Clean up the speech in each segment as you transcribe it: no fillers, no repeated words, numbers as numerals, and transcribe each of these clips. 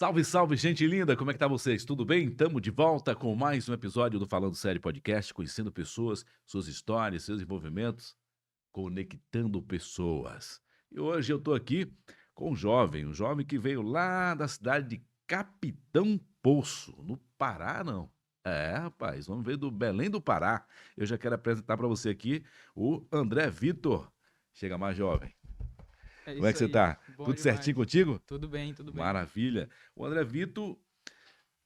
Salve, salve, gente linda! Como é que tá vocês? Tudo bem? Estamos de volta com mais um episódio do Falando Sério Podcast, conhecendo pessoas, suas histórias, seus envolvimentos, conectando pessoas. E hoje eu tô aqui com um jovem que veio lá da cidade de Capitão Poço, no Pará, não. É, rapaz, vamos ver do Belém do Pará. Eu já quero apresentar para você aqui o André Vitor. Chega mais, jovem. É Como é isso que você aí. tá? Bom Tudo certinho demais. contigo? Tudo bem, tudo bem. Maravilha. O André Vitor,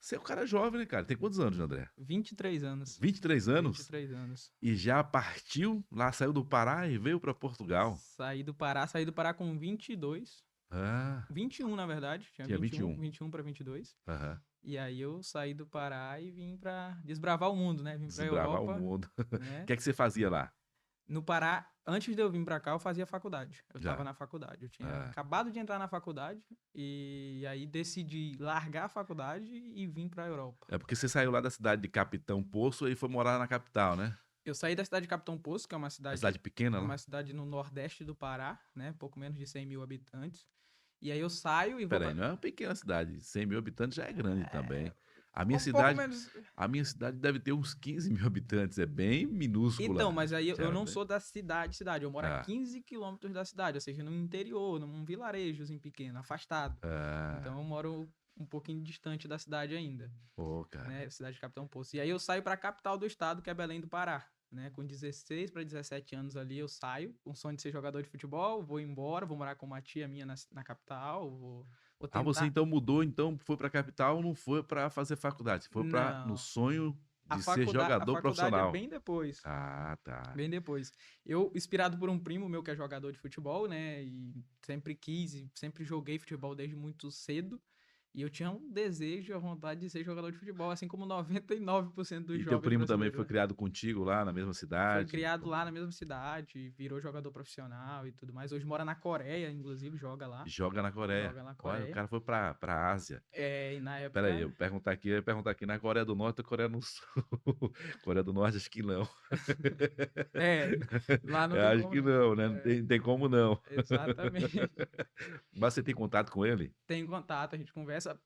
você é um cara jovem, né, cara? Tem quantos anos, André? 23 anos. 23 anos? 23 anos. E já partiu lá, saiu do Pará e veio para Portugal. Saí do Pará com 22. Ah, 21, na verdade. Tinha tinha 21. 21 para 22. Aham. E aí eu saí do Pará e vim pra desbravar o mundo, né? Vim pra Desbravar o Europa, mundo. O né? que é que você fazia lá? No Pará, antes de eu vir pra cá, eu fazia faculdade. Eu tava Já. na faculdade. Eu tinha Ah, acabado de entrar na faculdade e aí decidi largar a faculdade e vim pra Europa. é porque você saiu lá da cidade de Capitão Poço e foi morar na capital, né? Eu saí da cidade de Capitão Poço, que é A cidade pequena é lá? uma cidade no nordeste do Pará, né? Pouco menos de 100 mil habitantes. E aí eu saio e vou Pera aí, pra. não é uma pequena cidade. 100 mil habitantes já é grande também. A minha Pouco cidade, menos. a minha cidade deve ter uns 15 mil habitantes. É bem minúscula. Então, mas aí eu Já, não né? sou da cidade. Eu moro a Ah, 15 quilômetros da cidade, ou seja, no interior, num vilarejozinho pequeno, afastado. ah, Então eu moro um pouquinho distante da cidade ainda, pô, cara. né? Cidade de Capitão Poço. E aí eu saio pra capital do estado, que é Belém do Pará. Né, com 16 para 17 anos ali eu saio, com o sonho de ser jogador de futebol, vou embora, vou morar com uma tia minha na capital, vou Ah, você tentar. então mudou, então foi pra capital, não foi pra fazer faculdade, você foi para no Não, sonho a de ser a jogador faculdade é profissional. bem depois. Ah, tá. Bem depois. Eu, inspirado por um primo meu que é jogador de futebol, né? E sempre quis, e sempre joguei futebol desde muito cedo. E eu tinha um desejo, a vontade de ser jogador de futebol, assim como 99% dos E teu jovens primo também brasileiros, foi né? criado contigo lá na mesma Foi cidade? criado lá na mesma cidade, virou jogador profissional e tudo mais. Hoje mora na Coreia, inclusive, joga lá. Joga na Coreia. Joga na Olha, o Coreia. cara foi pra Ásia. É, e na Espera aí, época. eu ia perguntar aqui na Coreia do Norte ou Coreia do Sul? Coreia do Norte acho que não. É, lá não Eu tem acho como que não. não, né, não É, tem como não. exatamente. Mas você tem contato com ele? Tem contato, a gente conversa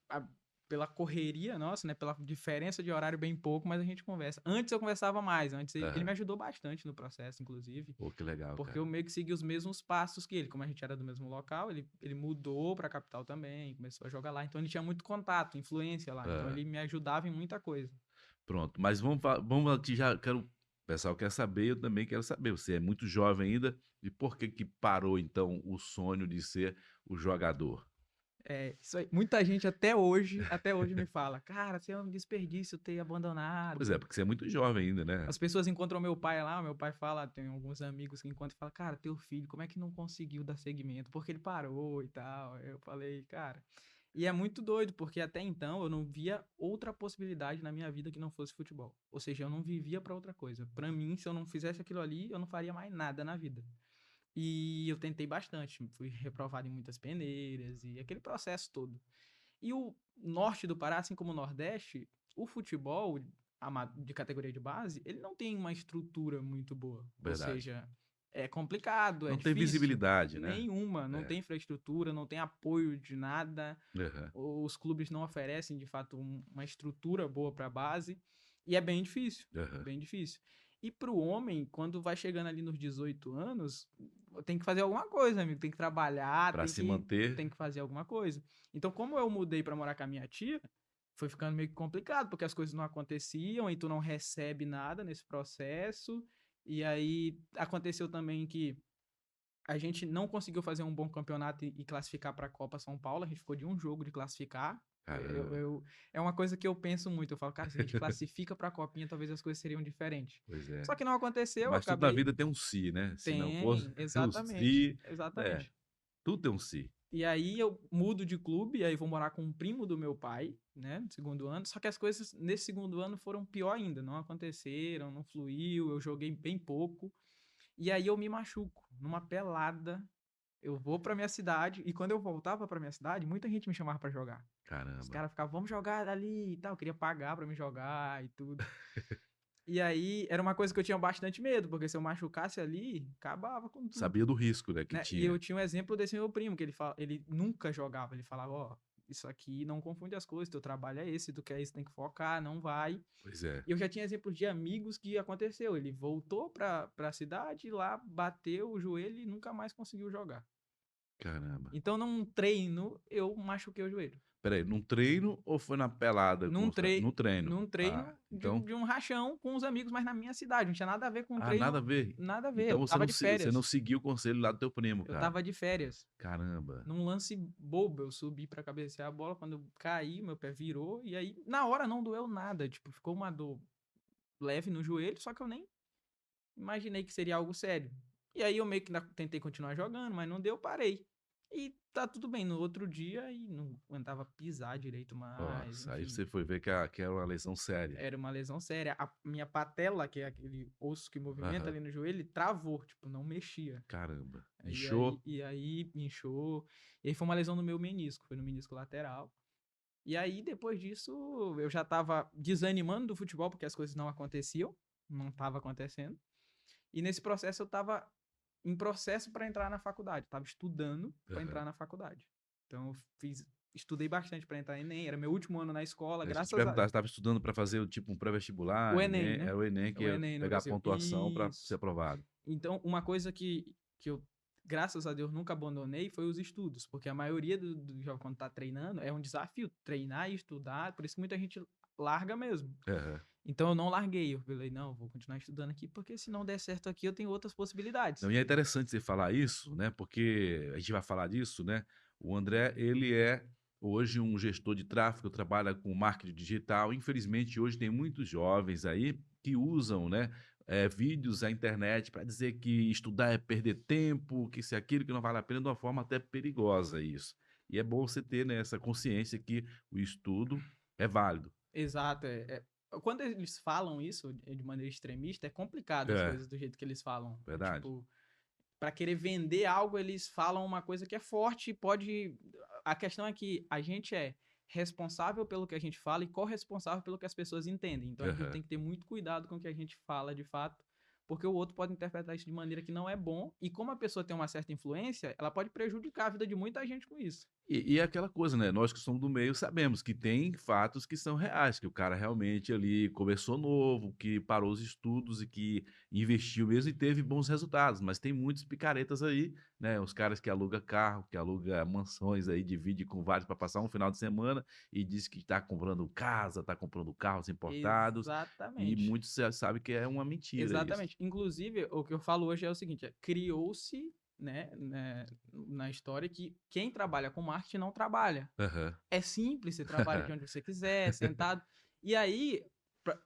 pela correria nossa, né? Pela diferença de horário bem pouco, mas a gente conversa. Antes eu conversava mais, antes ele me Aham. ajudou bastante no processo, inclusive, Pô, que legal, porque eu cara. meio que segui os mesmos passos que ele. Como a gente era do mesmo local, ele mudou pra capital também, começou a jogar lá, então ele tinha muito contato, influência lá, então Hã. ele me ajudava em muita coisa. Pronto, mas vamos aqui já quero o pessoal quer saber, eu também quero saber, você é muito jovem ainda, e por que que parou então o sonho de ser o jogador? É, isso aí. Muita gente até hoje me fala, cara, você é um desperdício ter Pois é, abandonado. porque você é muito jovem ainda, né. As pessoas encontram meu pai lá, meu pai fala, tem alguns amigos que encontram e falam, cara, teu filho, como é que não conseguiu dar seguimento? Porque ele parou e tal. Eu falei, cara. E é muito doido, porque até então eu não via outra possibilidade na minha vida que não fosse futebol. Ou seja, eu não vivia pra outra coisa. Pra mim, se eu não fizesse aquilo ali, eu não faria mais nada na vida. E eu tentei bastante, fui reprovado em muitas peneiras e aquele processo todo. E o norte do Pará, assim como o Nordeste, o futebol de categoria de base, ele não tem uma estrutura muito boa. Ou Verdade. seja, é complicado, é Não tem difícil. visibilidade, né. Nenhuma, não É. tem infraestrutura, não tem apoio de nada. Aham. Os clubes não oferecem, de fato, uma estrutura boa para a base. E é bem difícil, Aham. bem difícil. E para o homem, quando vai chegando ali nos 18 anos, tem que fazer alguma coisa, amigo. Tem que trabalhar, Pra se manter tem que fazer alguma coisa. Então, como eu mudei para morar com a minha tia, foi ficando meio que complicado, porque as coisas não aconteciam e tu não recebe nada nesse processo. E aí aconteceu também que a gente não conseguiu fazer um bom campeonato e classificar para a Copa São Paulo. A gente ficou de um jogo de classificar. caramba. É uma coisa que eu penso muito. Eu falo, cara, se a gente classifica para a Copinha, talvez as coisas seriam diferentes. Pois é. Só que não aconteceu, eu Mas tudo na acabei. vida tem um "se", né, se não fosse Tem, o exatamente, "se", é, exatamente. tudo tem um "se". E aí eu mudo de clube, e aí vou morar com um primo do meu pai, né, no segundo ano. Só que as coisas nesse segundo ano foram pior ainda, não aconteceram, não fluiu, eu joguei bem pouco. E aí eu me machuco numa pelada. Eu vou pra minha cidade, e quando eu voltava pra minha cidade, muita gente me chamava pra jogar. Os Caramba. caras ficavam, vamos jogar ali e tal, eu queria pagar pra me jogar e tudo. E aí era uma coisa que eu tinha bastante medo, porque se eu machucasse ali, acabava com tudo, Sabia do risco, né, que né? E tinha. eu tinha um exemplo desse meu primo, que ele nunca jogava, ele falava, ó, isso aqui não confunde as coisas, teu trabalho é esse, tu quer isso, tem que focar, não vai. Pois é. E eu já tinha exemplos de amigos que aconteceu, ele voltou pra cidade, lá bateu o joelho e nunca mais conseguiu jogar. Caramba. Então, num treino, eu machuquei o joelho. Peraí, num treino ou foi na pelada com Num, os no treino? num Ah, treino então de um rachão com os amigos, mas na minha cidade, não tinha nada a ver com o nada a treino, ver. nada a ver, Então eu tava de você não férias, seguiu o conselho lá do teu primo, eu cara. tava de férias. Caramba. Num lance bobo, eu subi pra cabecear a bola, quando eu caí, meu pé virou, e aí, na hora não doeu nada, tipo, ficou uma dor leve no joelho, só que eu nem imaginei que seria algo sério. E aí eu meio que tentei continuar jogando, mas não deu, parei. E tá tudo bem, no outro dia, e não aguentava pisar direito mais, Nossa, aí enfim. você foi ver que era uma lesão séria. Era uma lesão séria. A minha patela, que é aquele osso que movimenta Aham. ali no joelho, travou, tipo, não mexia. Caramba. E aí, Inchou? e aí inchou. E aí foi uma lesão no meu menisco, foi no menisco lateral. E aí, depois disso, eu já tava desanimando do futebol, porque as coisas não aconteciam, não tava acontecendo. E nesse processo eu tava em processo para entrar na faculdade, tava estudando para Aham. entrar na faculdade. Então eu estudei bastante para entrar em ENEM, era meu último ano na escola, Deixa eu te graças a perguntar, você estava estudando para fazer tipo um o pré-vestibular, ENEM, Enem, né? era o Enem que O ia ENEM no pegar a Brasil. pontuação para ser Isso. aprovado. Então, uma coisa que eu, graças a Deus, nunca abandonei foi os estudos, porque a maioria do jovem, quando tá treinando, é um desafio treinar e estudar, por isso que muita gente larga mesmo. Aham. Então, eu não larguei, eu falei, não, vou continuar estudando aqui, porque se não der certo aqui, eu tenho outras possibilidades. Não, e é interessante você falar isso, né, porque a gente vai falar disso, né, o André, ele é hoje um gestor de tráfego, trabalha com marketing digital. Infelizmente, hoje tem muitos jovens aí que usam, né, vídeos na internet para dizer que estudar é perder tempo, que isso é aquilo, que não vale a pena, de uma forma até perigosa isso. E é bom você ter, né, essa consciência que o estudo é válido. Exato. Quando eles falam isso de maneira extremista, é complicado as É, coisas do jeito que eles falam. verdade. Tipo, para querer vender algo, eles falam uma coisa que é forte e pode. A questão é que a gente é responsável pelo que a gente fala e corresponsável pelo que as pessoas entendem. Então a gente Aham. tem que ter muito cuidado com o que a gente fala de fato, porque o outro pode interpretar isso de maneira que não é bom. E como a pessoa tem uma certa influência, ela pode prejudicar a vida de muita gente com isso. E é aquela coisa, né, nós que somos do meio sabemos que tem fatos que são reais, que o cara realmente ali começou novo, que parou os estudos e que investiu mesmo e teve bons resultados, mas tem muitos picaretas aí, né, os caras que aluga carro, que aluga mansões aí, divide com vários para passar um final de semana e diz que está comprando casa, está comprando carros importados, e Exatamente. muitos já sabem que é uma mentira isso. Exatamente. Inclusive, o que eu falo hoje é o seguinte: criou-se, na história que quem trabalha com marketing não trabalha. Aham. É simples, você trabalha de onde você quiser, sentado. E aí,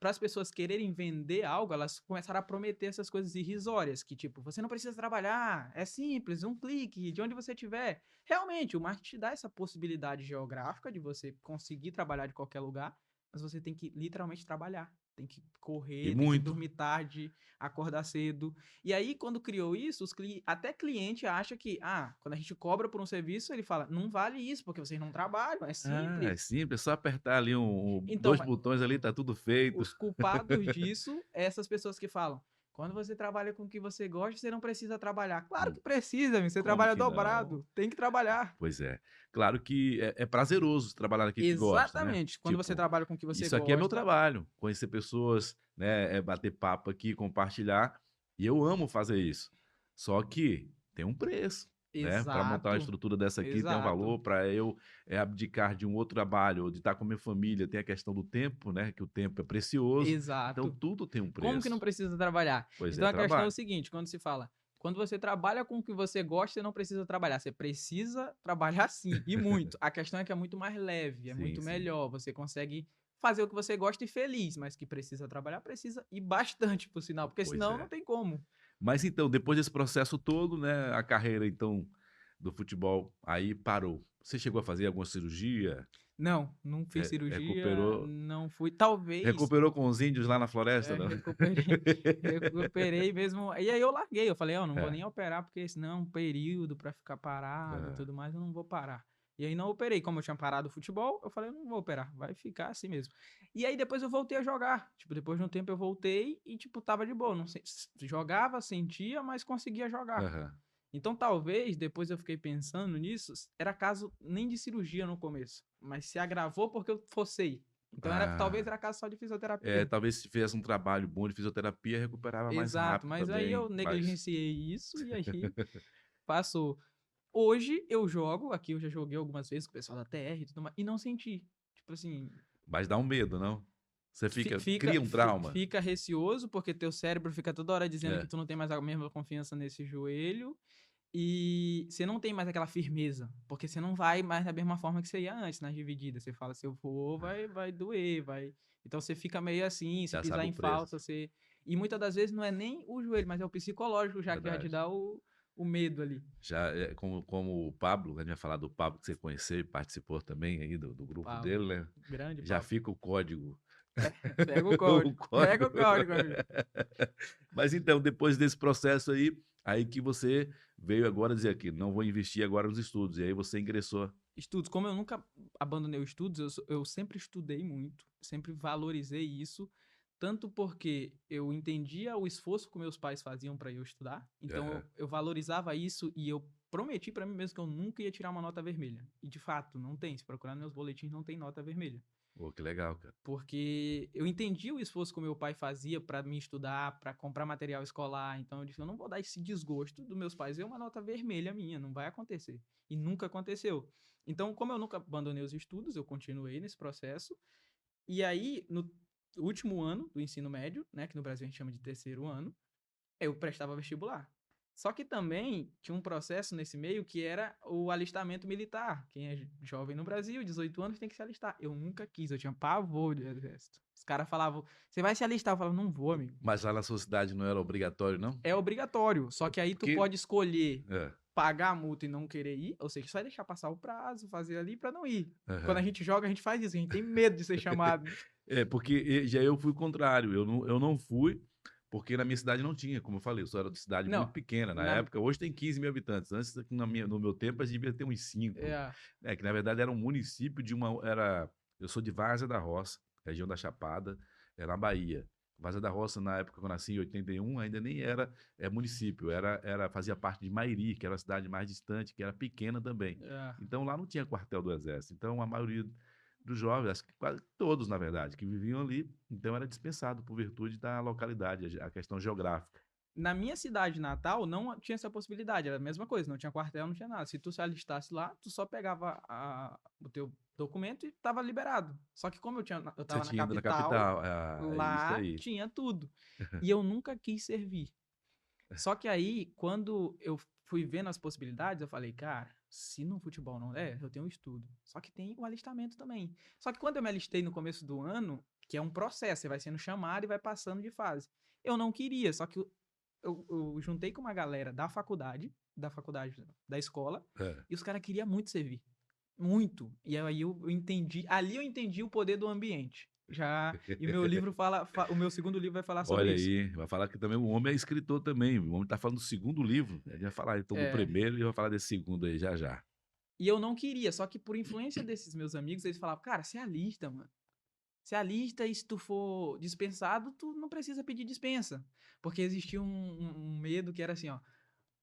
para as pessoas quererem vender algo, elas começaram a prometer essas coisas irrisórias, que tipo, você não precisa trabalhar, é simples, um clique, de onde você estiver. Realmente, o marketing te dá essa possibilidade geográfica de você conseguir trabalhar de qualquer lugar, mas você tem que literalmente trabalhar. Tem que E correr, tem que muito. dormir tarde, acordar cedo. E aí, quando criou isso, até cliente acha que, quando a gente cobra por um serviço, ele fala, não vale isso, porque vocês não trabalham, é Ah, é simples. simples, é só apertar ali Então, 2 botões ali, tá tudo feito. os culpados disso é essas pessoas que falam, quando você trabalha com o que você gosta, você não precisa trabalhar. Claro que precisa, meu, você Como trabalha que não? dobrado, tem que trabalhar. Pois é. Claro que é prazeroso trabalhar naquilo que gosta, né. Exatamente. Quando você Tipo, trabalha com o que você isso aqui é meu gosta, trabalho, conhecer pessoas, né, bater papo aqui, compartilhar, e eu amo fazer isso. Só que tem um preço, né, para montar uma exato, estrutura dessa aqui tem um exato, valor, para eu, abdicar de um outro trabalho ou de estar com a minha família, tem a questão do tempo, né, que o tempo é precioso, então exato. tudo tem um Como que não preço. precisa trabalhar? Pois Então é, a questão é o trabalho. seguinte, quando se fala, quando você trabalha com o que você gosta, você não precisa trabalhar. Você precisa trabalhar sim, e muito. A questão é que é muito mais leve, é Sim, muito sim. melhor. Você consegue fazer o que você gosta e feliz, mas que precisa trabalhar, precisa e bastante, por sinal, porque Pois senão não é. tem como. Mas então, depois desse processo todo, né, a carreira então do futebol aí parou. Você chegou a fazer alguma cirurgia? Não, não fiz cirurgia, Recuperou não fui. Talvez recuperou com os índios lá na floresta, não? recuperei, recuperei mesmo. E aí eu larguei, eu falei, ó, não vou É, nem operar, porque senão é um período pra ficar parado e aham, tudo mais, eu não vou parar. E aí não operei, como eu tinha parado o futebol, eu falei, eu não vou operar, vai ficar assim mesmo. E aí depois eu voltei a jogar, tipo, depois de um tempo eu voltei e, tipo, tava de boa, não sei, jogava, sentia, mas conseguia jogar. aham. Então talvez, depois eu fiquei pensando nisso, era caso nem de cirurgia no começo. mas se agravou porque eu forcei. Então talvez Ah, era caso só de fisioterapia. talvez se fizesse um trabalho bom de fisioterapia, recuperava mais Exato, rápido mas aí também, eu mas negligenciei isso e aí passou. Hoje eu jogo, aqui eu já joguei algumas vezes com o pessoal da TR e tudo mais, e não senti. Tipo assim, mas dá um medo, não? Você fica, cria um trauma. fica receoso, porque teu cérebro fica toda hora dizendo que É, tu não tem mais a mesma confiança nesse joelho. E você não tem mais aquela firmeza, porque você não vai mais da mesma forma que você ia antes nas divididas. Você fala, se eu for, vai doer, vai. Então você fica meio assim, se já pisar sabe o em preço. falta, você. E muitas das vezes não é nem o joelho, mas é o psicológico já que já te Verdade. dá o medo ali. Já como o Pablo, a gente vai falar do Pablo que você conheceu e participou também aí do grupo Pablo, dele, né? grande Já Pablo. fica o código. Pega o O código, pega código. o código, amigo. Mas então, depois desse processo aí que você veio agora dizer aqui, não vou investir agora nos estudos. E aí você ingressou. Estudos, como eu nunca abandonei os estudos, eu sempre estudei muito, sempre valorizei isso, tanto porque eu entendia o esforço que meus pais faziam para eu estudar, então Aham. eu valorizava isso e eu prometi para mim mesmo que eu nunca ia tirar uma nota vermelha. E de fato, não tem. Se procurar nos meus boletins, não tem nota vermelha. Pô, que legal, cara. Porque eu entendi o esforço que o meu pai fazia para me estudar, para comprar material escolar. Então eu disse, eu não vou dar esse desgosto dos meus pais ver uma nota vermelha minha, não vai acontecer. E nunca aconteceu. Então, como eu nunca abandonei os estudos, eu continuei nesse processo. E aí, no último ano do ensino médio, né, que no Brasil a gente chama de terceiro ano, eu prestava vestibular. Só que também tinha um processo nesse meio que era o alistamento militar. Quem é jovem no Brasil, 18 anos, tem que se alistar. Eu nunca quis, eu tinha pavor de exército. Os caras falavam, você vai se alistar? Eu falava, não vou, amigo. Mas lá na sua cidade não era obrigatório, não? É obrigatório, só que aí tu Porque. pode escolher É, pagar a multa e não querer ir, ou seja, só é deixar passar o prazo, fazer ali pra não ir. Quando a aham. gente joga, a gente faz isso, a gente tem medo de ser chamado. Porque já eu fui o contrário. Eu não fui, porque na minha cidade não tinha, como eu falei, eu sou era de cidade muito Não, pequena na na, época. Hoje tem 15 mil habitantes. Antes, no meu tempo, a gente devia ter uns 5. é, Né? Que na verdade era um município de uma. Eu sou de Várzea da Roça, região da Chapada, na Bahia. Várzea da Roça, na época que eu nasci, em 81, ainda nem era município, fazia parte de Mairi, que era a cidade mais distante, que era pequena também. é, Então lá não tinha quartel do Exército. Então a maioria dos jovens, acho que quase todos, na verdade, que viviam ali, então era dispensado por virtude da localidade, a questão geográfica. na minha cidade natal não tinha essa possibilidade, era a mesma coisa, não tinha quartel, não tinha nada. Se tu se alistasse lá, tu só pegava o teu documento e tava liberado. Só que como eu Você tava na tinha ido na capital, capital, é isso lá aí. tinha tudo. E eu nunca quis servir. Só que aí, quando eu fui vendo as possibilidades, eu falei, cara, se no futebol não der, eu tenho um estudo. Só que tem o alistamento também. Só que quando eu me alistei no começo do ano, que é um processo, você vai sendo chamado e vai passando de fase. Eu não queria, só que eu juntei com uma galera da faculdade da escola, É. e os caras queriam muito servir. Muito. E aí eu entendi, ali eu entendi o poder do ambiente. Já, e o meu livro o meu segundo livro vai falar sobre Olha isso. aí, vai falar que também o homem é escritor também, o homem está falando do segundo livro, a gente vai falar então do É, primeiro e vai falar desse segundo aí já já. e eu não queria, só que por influência desses meus amigos, eles falavam, cara, você é alista, mano. Você é alista e se tu for dispensado, tu não precisa pedir dispensa. Porque existia um medo que era assim, ó.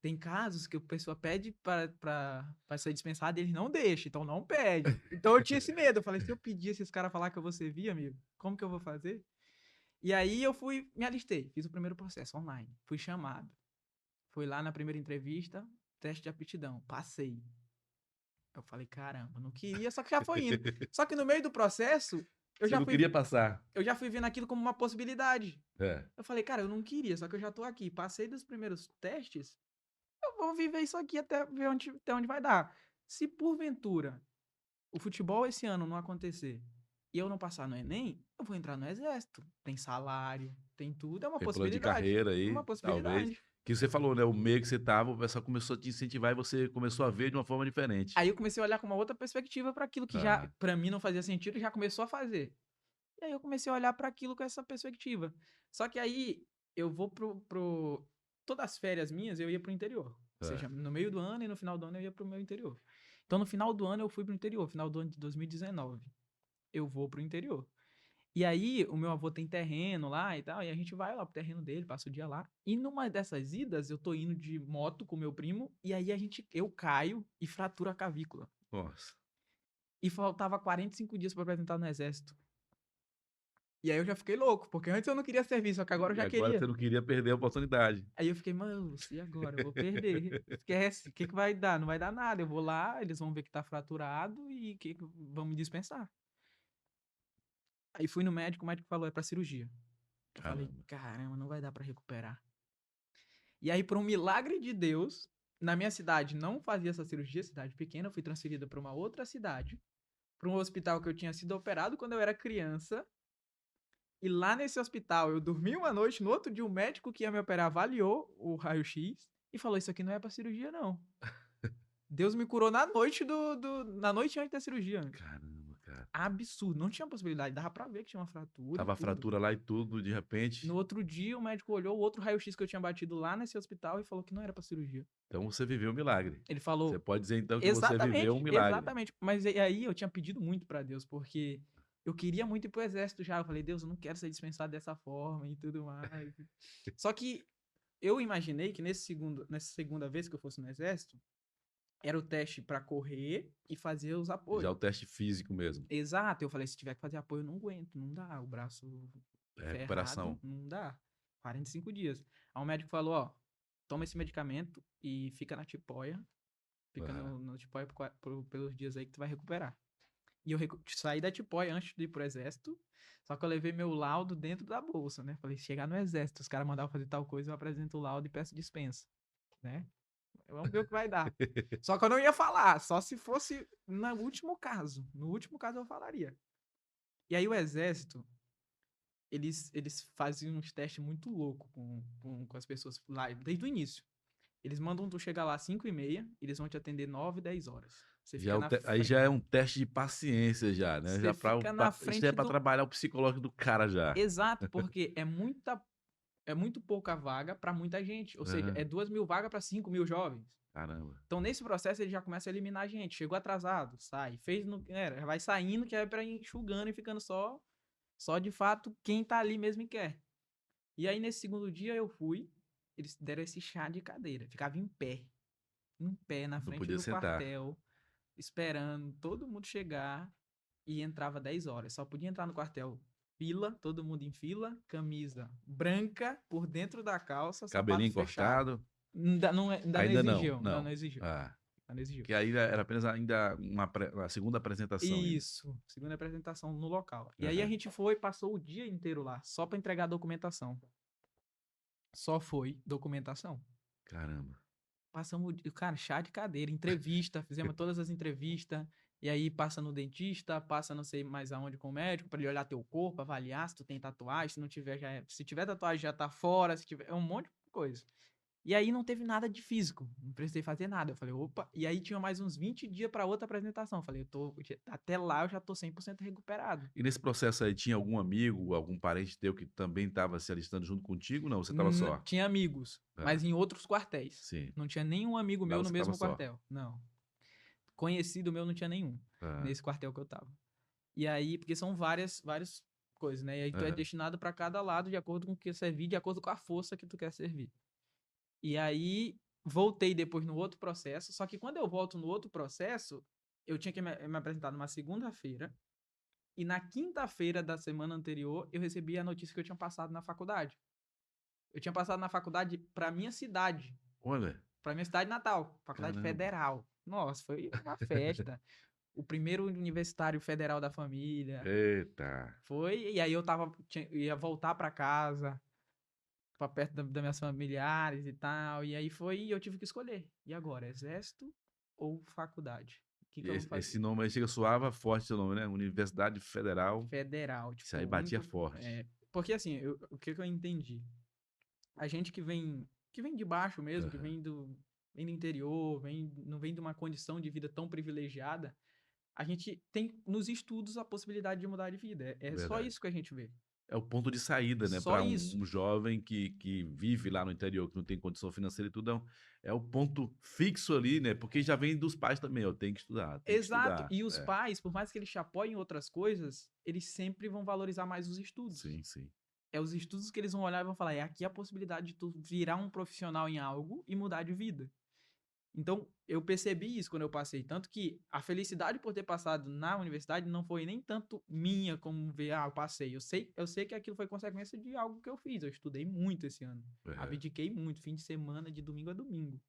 Tem casos que a pessoa pede pra ser dispensado e eles não deixam, então não pede. Então eu tinha esse medo. Eu falei, se eu pedir esses caras falar que eu vou servir, amigo, como que eu vou fazer? E aí eu fui, me alistei, fiz o primeiro processo online. Fui chamado. Fui lá na primeira entrevista, teste de aptidão, passei. Eu falei, caramba, não queria, só que já foi indo. Só que no meio do processo, eu Você já não fui, queria passar. eu já fui vendo aquilo como uma possibilidade. É. Eu falei, cara, eu não queria, só que eu já tô aqui. Passei dos primeiros testes, eu vou viver isso aqui até ver até onde vai dar. Se porventura o futebol esse ano não acontecer e eu não passar no Enem, eu vou entrar no exército. Tem salário, tem tudo, é uma Tem plano de possibilidade. carreira Uma aí, talvez. possibilidade. Que você falou, né? O meio que você estava, o pessoal começou a te incentivar e você começou a ver de uma forma diferente. Aí eu comecei a olhar com uma outra perspectiva para aquilo que já, Ah, para mim, não fazia sentido e já começou a fazer. E aí eu comecei a olhar para aquilo com essa perspectiva. Só que aí eu vou todas as férias minhas eu ia pro interior. Ou é. seja, no meio do ano e no final do ano eu ia pro meu interior. Então no final do ano eu fui pro interior, final do ano de 2019. Eu vou pro interior. E aí o meu avô tem terreno lá e tal, e a gente vai lá pro terreno dele, passa o dia lá. E numa dessas idas eu tô indo de moto com meu primo e aí eu caio e fraturo a cavícula. Nossa. e faltava 45 dias pra apresentar no exército. E aí eu já fiquei louco, porque antes eu não queria servir, só que agora eu E já agora queria. você não queria perder a oportunidade. Aí eu fiquei, mano, e agora? Eu vou perder. Esquece. O que que vai dar? Não vai dar nada. Eu vou lá, eles vão ver que tá fraturado e vão me dispensar. Aí fui no médico, o médico falou, é pra cirurgia. Eu falei, Caramba. caramba, não vai dar pra recuperar. E aí, por um milagre de Deus, na minha cidade não fazia essa cirurgia, cidade pequena, eu fui transferida pra uma outra cidade, pra um hospital que eu tinha sido operado quando eu era criança. E lá nesse hospital, eu dormi uma noite, no outro dia o médico que ia me operar avaliou o raio-x e falou, isso aqui não é pra cirurgia, não. Deus me curou na noite na noite antes da cirurgia. Caramba, cara. Absurdo, não tinha possibilidade, dava pra ver que tinha uma fratura e Tava a tudo. fratura lá e tudo, de repente. No outro dia, o médico olhou o outro raio-x que eu tinha batido lá nesse hospital e falou que não era pra cirurgia. Então você viveu um milagre. Ele Você falou, pode dizer então que você viveu um exatamente, milagre. exatamente. Mas aí eu tinha pedido muito pra Deus, porque eu queria muito ir pro exército já. Eu falei, Deus, eu não quero ser dispensado dessa forma e tudo mais. Só que eu imaginei que nessa segunda vez que eu fosse no exército, era o teste pra correr e fazer os Já apoios. o teste físico mesmo. Exato, eu falei, se tiver que fazer apoio, eu não aguento, não dá, o braço É ferrado, recuperação. não dá. 45 dias. Aí o médico falou, ó, toma esse medicamento e fica na tipoia, fica Aham. no tipoia pelos dias aí que tu vai recuperar. E eu saí da tipoia antes de ir pro exército, só que eu levei meu laudo dentro da bolsa, né? Falei, chegar no exército, os caras mandavam fazer tal coisa, eu apresento o laudo e peço dispensa, né? Vamos ver o que vai dar. Só que eu não ia falar, só se fosse no último caso. No último caso eu falaria. E aí o exército, eles fazem uns testes muito loucos com as pessoas lá, desde o início. Eles mandam tu chegar lá às 5h30, eles vão te atender 9, 10 horas. Você Já fica na aí já é frente. um teste de paciência já, né? Você fica na Isso já é frente pra do. trabalhar o psicológico do cara já. Exato, porque é muito pouca vaga pra muita gente. Ou seja, Aham. é 2.000 vagas pra 5.000 jovens. Caramba. Então, nesse processo, ele já começa a eliminar a gente. Chegou atrasado, sai. Fez no. Já vai saindo, que é pra ir enxugando e ficando só de fato quem tá ali mesmo e quer. E aí, nesse segundo dia, eu fui. Eles deram esse chá de cadeira. Ficava em pé, na Não frente podia do sentar. quartel, esperando todo mundo chegar. E entrava 10 horas. Só podia entrar no quartel fila, todo mundo em fila, camisa branca por dentro da calça, sapato Cabelinho fechado. cortado. Ainda não Ainda não, exigiu, ainda não não. exigiu. Ah, Ainda não exigiu. que aí era apenas ainda uma segunda apresentação ainda. Isso, segunda apresentação no local. E aí a Aham. gente foi, passou o dia inteiro lá, só pra entregar a documentação. Só foi documentação. Caramba. Passamos, cara, chá de cadeira, entrevista, fizemos todas as entrevistas. E aí passa no dentista, passa não sei mais aonde com o médico, pra ele olhar teu corpo, avaliar se tu tem tatuagem, se não tiver, se tiver tatuagem já tá fora, se tiver, é um monte de coisa. E aí não teve nada de físico, não precisei fazer nada. Eu falei, opa, e aí tinha mais uns 20 dias pra outra apresentação. Eu falei, até lá eu já tô 100% recuperado. E nesse processo aí, tinha algum amigo, algum parente teu que também estava se alistando junto contigo? Não, você estava só? Tinha amigos, Ah, mas em outros quartéis. sim. Não tinha nenhum amigo Lá meu no você estava mesmo só. quartel. Não. Conhecido meu não tinha nenhum Ah, nesse quartel que eu tava. E aí, porque são várias coisas, né? E aí tu é aham. destinado pra cada lado de acordo com o que servir, de acordo com a força que tu quer servir. E aí voltei depois no outro processo, só que quando eu volto no outro processo, eu tinha que me apresentar numa segunda-feira, e na quinta-feira da semana anterior eu recebi a notícia que eu tinha passado na faculdade. Eu tinha passado na faculdade pra minha cidade, Olha, pra minha cidade natal, faculdade caramba. federal. Nossa, foi uma festa. O primeiro universitário federal da família. Eita. Foi, e aí ia voltar pra casa, pra perto das minhas familiares e tal. E aí foi, e eu tive que escolher. E agora, exército ou faculdade? O que E que eu vou esse fazer? nome aí chega soava forte seu nome, né? Universidade Federal. Federal, Isso aí tipo, batia muito. forte. Porque assim, o que que eu entendi? A gente que vem de baixo mesmo, que Aham. vem do interior, não vem de uma condição de vida tão privilegiada, a gente tem nos estudos a possibilidade de mudar de vida. É só Verdade. isso que a gente vê. É o ponto de saída, né? Só Para isso. um jovem que vive lá no interior, que não tem condição financeira e tudo, é o ponto fixo ali, né? Porque já vem dos pais também, ó, tem que estudar, tem que Exato. estudar. E os É, pais, por mais que eles te apoiem em outras coisas, eles sempre vão valorizar mais os estudos. sim, sim. É os estudos que eles vão olhar e vão falar: é aqui a possibilidade de tu virar um profissional em algo e mudar de vida. Então, eu percebi isso quando eu passei. Tanto que a felicidade por ter passado na universidade não foi nem tanto minha como ver, eu passei. Eu sei que aquilo foi consequência de algo que eu fiz. Eu estudei muito esse ano. Aham. Abdiquei muito, fim de semana, de domingo a domingo.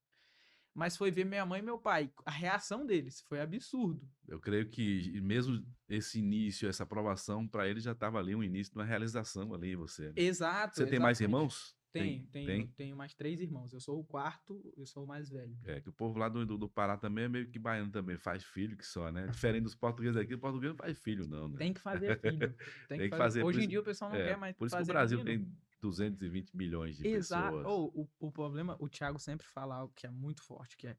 Mas foi ver minha mãe e meu pai. A reação deles foi absurdo. Eu creio que mesmo esse início, essa aprovação, para ele já estava ali um início de uma realização ali em você, né? Exato, Você tem mais exatamente. irmãos? Tem, Eu tem? tenho mais 3 irmãos. Eu sou o quarto, eu sou o mais velho. É, que o povo lá do Pará também é meio que baiano também, faz filho que só, né? Diferente dos portugueses aqui, o português não faz filho não, né? Tem que fazer filho. Tem que Tem que fazer. fazer, Hoje em dia o pessoal não quer mais por isso que o fazer Brasil menino. tem 220 milhões de Exato. pessoas Ou o problema, o Thiago sempre fala algo que é muito forte, que é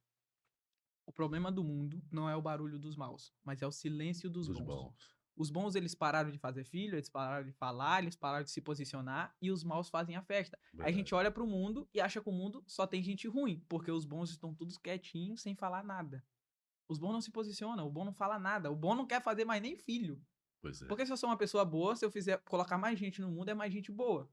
o problema do mundo não é o barulho dos maus, mas é o silêncio dos dos bons. bons. Os bons, eles pararam de fazer filho, eles pararam de falar, eles pararam de se posicionar e os maus fazem a festa. Aí a gente Verdade. olha pro mundo e acha que o mundo só tem gente ruim, porque os bons estão todos quietinhos, sem falar nada. Os bons não se posicionam, o bom não fala nada, o bom não quer fazer mais nem filho. Pois é. Porque se eu sou uma pessoa boa, se eu fizer colocar mais gente no mundo, é mais gente boa.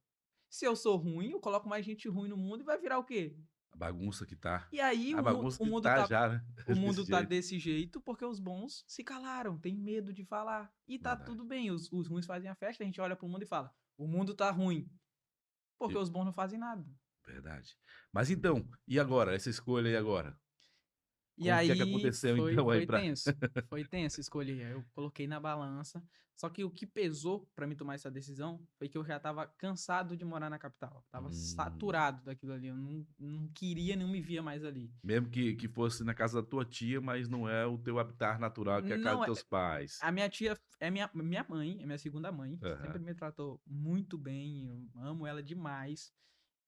Se eu sou ruim, eu coloco mais gente ruim no mundo e vai virar o quê? A bagunça que tá. E aí A bagunça o que mundo tá tá já, né? o Desse mundo tá jeito. desse jeito porque os bons se calaram, têm medo de falar. E tá Verdade. tudo bem, os ruins fazem a festa, a gente olha pro mundo e fala: "O mundo tá ruim", porque E os bons não fazem nada. verdade. Mas então, e agora? Essa escolha aí agora? E O que é que aí aconteceu foi então aí foi pra tenso, foi tenso escolher. Aí eu coloquei na balança, só que o que pesou pra mim tomar essa decisão foi que eu já estava cansado de morar na capital, estava hum, saturado daquilo ali, eu não queria, não me via mais ali. mesmo que fosse na casa da tua tia, mas não é o teu habitat natural, que é a casa Não, dos teus pais. a minha tia é minha mãe, é minha segunda mãe, sempre Aham. me tratou muito bem, eu amo ela demais.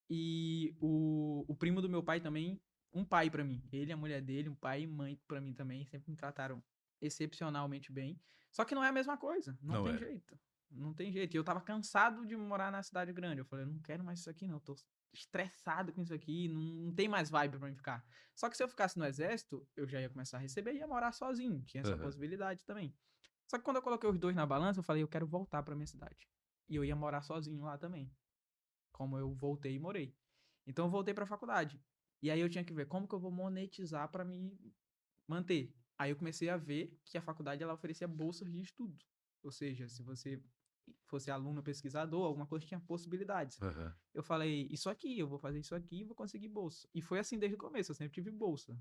E o primo do meu pai também, um pai pra mim. Ele, a mulher dele, um pai e mãe pra mim também, sempre me trataram excepcionalmente bem. Só que não é a mesma coisa, não Não tem é. jeito. Não tem jeito. E eu tava cansado de morar na cidade grande. Eu falei, eu não quero mais isso aqui não, eu tô estressado com isso aqui, não tem mais vibe pra mim ficar. Só que se eu ficasse no exército, eu já ia começar a receber e ia morar sozinho, tinha essa Aham. possibilidade também. Só que quando eu coloquei os dois na balança, eu falei, eu quero voltar pra minha cidade. E eu ia morar sozinho lá também, como eu voltei e morei. Então eu voltei pra faculdade. E aí eu tinha que ver como que eu vou monetizar pra me manter. Aí eu comecei a ver que a faculdade ela oferecia bolsas de estudo. Ou seja, se você fosse aluno pesquisador, alguma coisa tinha possibilidades. Aham. Eu falei, isso aqui, eu vou fazer isso aqui e vou conseguir bolsa. E foi assim desde o começo, eu sempre tive bolsa.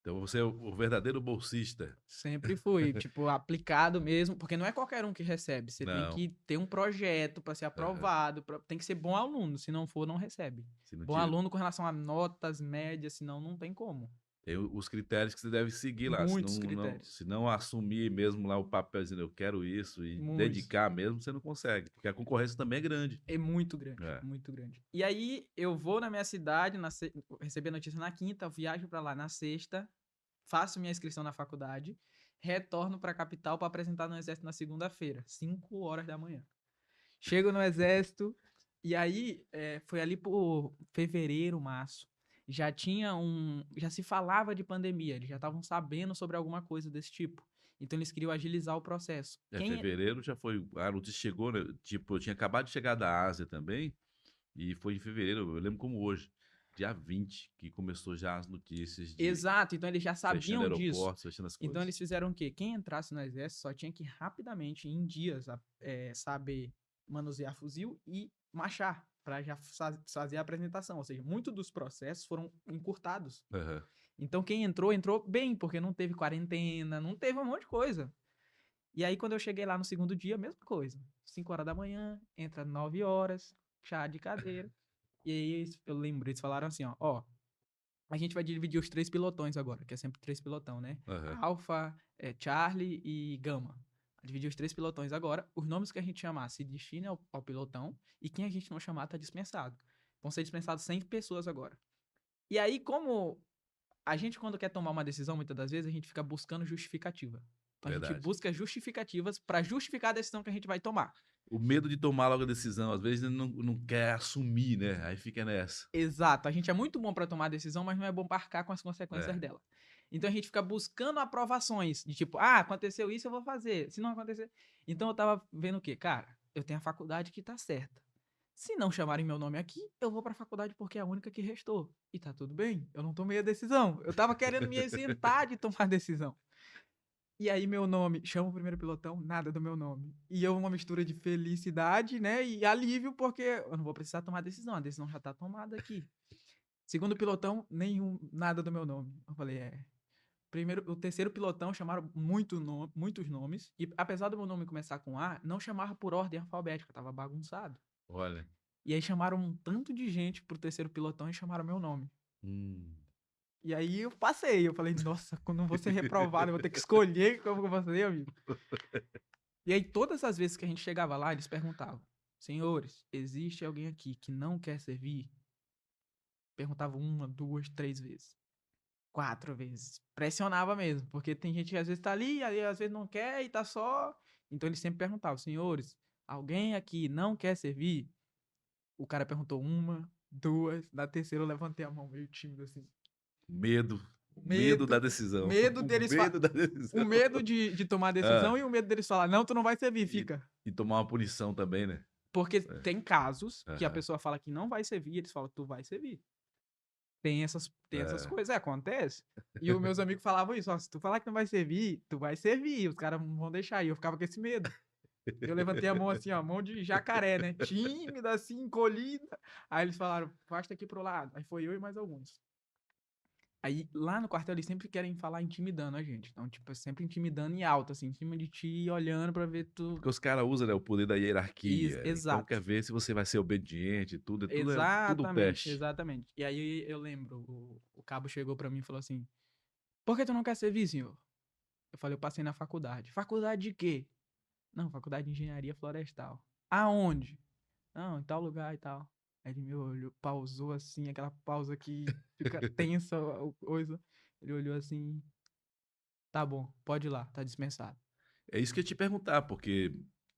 Então você é o verdadeiro bolsista. Sempre fui, tipo, aplicado mesmo, porque não é qualquer um que recebe. Você tem Não. que ter um projeto para ser Aham. aprovado, tem que ser bom aluno, se não for, não recebe. Se não Bom te aluno com relação a notas, médias, senão não tem como. tem os critérios que você deve seguir lá, Muitos critérios. se não assumir mesmo lá o papel dizendo eu quero isso e Muitos. dedicar mesmo, você não consegue, porque a concorrência também é grande. É muito grande, É. muito grande. E aí eu vou na minha cidade, receber a notícia na quinta, viajo para lá na sexta, faço minha inscrição na faculdade, retorno para a capital para apresentar no exército na segunda-feira, 5 horas da manhã. Chego no exército, e aí foi ali por fevereiro, março. Já se falava de pandemia, eles já estavam sabendo sobre alguma coisa desse tipo. Então eles queriam agilizar o processo. É, fevereiro já foi, a notícia chegou, né, tipo, eu tinha acabado de chegar da Ásia também, e foi em fevereiro, eu lembro como hoje, dia 20 que começou já as notícias de Exato, então eles já fechando sabiam disso. aeroportos, fechando as Então coisas. eles fizeram o quê? Quem entrasse no exército só tinha que rapidamente, em dias, saber manusear fuzil e marchar, para já fazer a apresentação. Ou seja, muitos dos processos foram encurtados. Aham. Então quem entrou, entrou bem, porque não teve quarentena, não teve um monte de coisa. E aí quando eu cheguei lá no segundo dia, mesma coisa. 5 horas da manhã, entra 9 horas, chá de cadeira. E aí eu lembro, eles falaram assim, ó, a gente vai dividir os 3 pilotões agora, que é sempre 3 pilotão, né? Aham. Alpha, Charlie e Gama. Dividir os 3 pilotões agora. Os nomes que a gente chamar se destinem ao pilotão e quem a gente não chamar tá dispensado. Vão ser dispensados 100 pessoas agora. E aí, como a gente, quando quer tomar uma decisão, muitas das vezes, a gente fica buscando justificativa. Então, a gente Verdade. busca justificativas para justificar a decisão que a gente vai tomar. O medo de tomar logo a decisão, às vezes não quer assumir, né? Aí fica nessa. Exato. A gente é muito bom para tomar decisão, mas não é bom para arcar com as consequências É. dela. Então a gente fica buscando aprovações, de tipo, aconteceu isso, eu vou fazer. Se não acontecer. Então eu tava vendo o quê? Cara, eu tenho a faculdade que tá certa. Se não chamarem meu nome aqui, eu vou pra faculdade porque é a única que restou. E tá tudo bem, eu não tomei a decisão. Eu estava querendo me isentar de tomar a decisão. E aí meu nome, chama o primeiro pelotão, nada do meu nome. E eu uma mistura de felicidade, né, e alívio, porque eu não vou precisar tomar a decisão já tá tomada aqui. Segundo pelotão, nada do meu nome. Eu falei: "É". O terceiro pilotão chamaram muitos nomes, e apesar do meu nome começar com A, não chamava por ordem alfabética, estava bagunçado. Olha. E aí chamaram um tanto de gente pro terceiro pilotão e chamaram meu nome. Hum. E aí eu passei, eu falei: "Nossa, quando eu vou ser reprovado, eu vou ter que escolher como que eu vou fazer, amigo". E aí todas as vezes que a gente chegava lá, eles perguntavam: "Senhores, existe alguém aqui que não quer servir?" Perguntavam 1, 2, 3 vezes, 4 vezes. Pressionava mesmo, porque tem gente que às vezes tá ali, aí às vezes não quer e tá só. Então eles sempre perguntavam: "Senhores, alguém aqui não quer servir?" O cara perguntou 1, 2, na terceira eu levantei a mão meio tímido assim. Medo. Medo da Medo, decisão. medo O deles medo da o decisão. medo de tomar a Hã. decisão e o medo deles falar: "Não, tu não vai servir, E fica". e tomar uma punição também, né. Porque É. tem casos que a Aham. pessoa fala que não vai servir, e eles falam: "Tu vai servir". Tem essas É. coisas, acontece. E os meus amigos falavam isso: "Ó, se tu falar que não vai servir, tu vai servir, os caras não vão deixar". E eu ficava com esse medo. Eu levantei a mão assim, ó, mão de jacaré, né, tímida assim, encolhida. Aí eles falaram: "Afasta aqui pro lado". Aí foi eu e mais alguns. Aí, lá no quartel, eles sempre querem falar intimidando a gente. Então, tipo, é sempre intimidando em alto, assim, em cima de ti, olhando pra ver tu. Porque os caras usam, né, o poder da hierarquia, então Exato. quer ver se você vai ser obediente e tudo, tudo Exatamente, teste. exatamente. E aí eu lembro, o cabo chegou pra mim e falou assim: "Por que tu não quer servir, senhor?" Eu falei: "Eu passei na faculdade". "Faculdade de quê?" "Não, faculdade de engenharia florestal". "Aonde?" "Não, em tal lugar e tal". Aí ele me olhou, pausou assim, aquela pausa que fica tensa a coisa. Ele olhou assim: "Tá bom, pode ir lá, tá dispensado". É isso que eu ia te perguntar, porque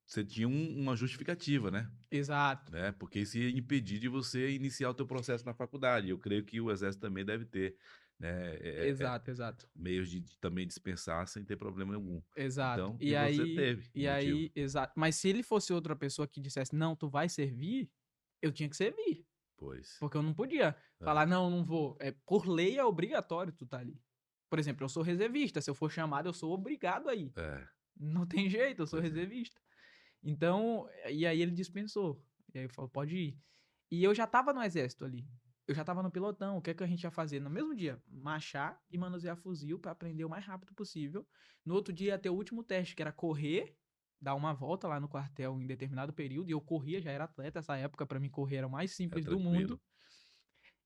você tinha uma justificativa, né, Exato, porque isso ia impedir de você iniciar o teu processo na faculdade. Eu creio que o exército também deve ter, né, exato, exato, meios de também dispensar sem ter problema algum. exato. Então, e você teve um motivo. Exato. Mas se ele fosse outra pessoa que dissesse: "Não, tu vai servir", eu tinha que servir, Pois. porque eu não podia Hã. falar: "Não, não vou". Por lei é obrigatório tu tá ali. Por exemplo, eu sou reservista, se eu for chamado, eu sou obrigado a ir. É, Não tem jeito, eu sou pois é. reservista. Então, e aí ele dispensou. E aí ele falou: "Pode ir". E eu já estava no exército ali. Eu já estava no pelotão. O que é que a gente ia fazer no mesmo dia? Marchar e manusear fuzil para aprender o mais rápido possível. No outro dia ia ter o último teste, que era correr, dar uma volta lá no quartel em determinado período. E eu corria, já era atleta essa época, para mim correr era o mais É simples do tranquilo. mundo.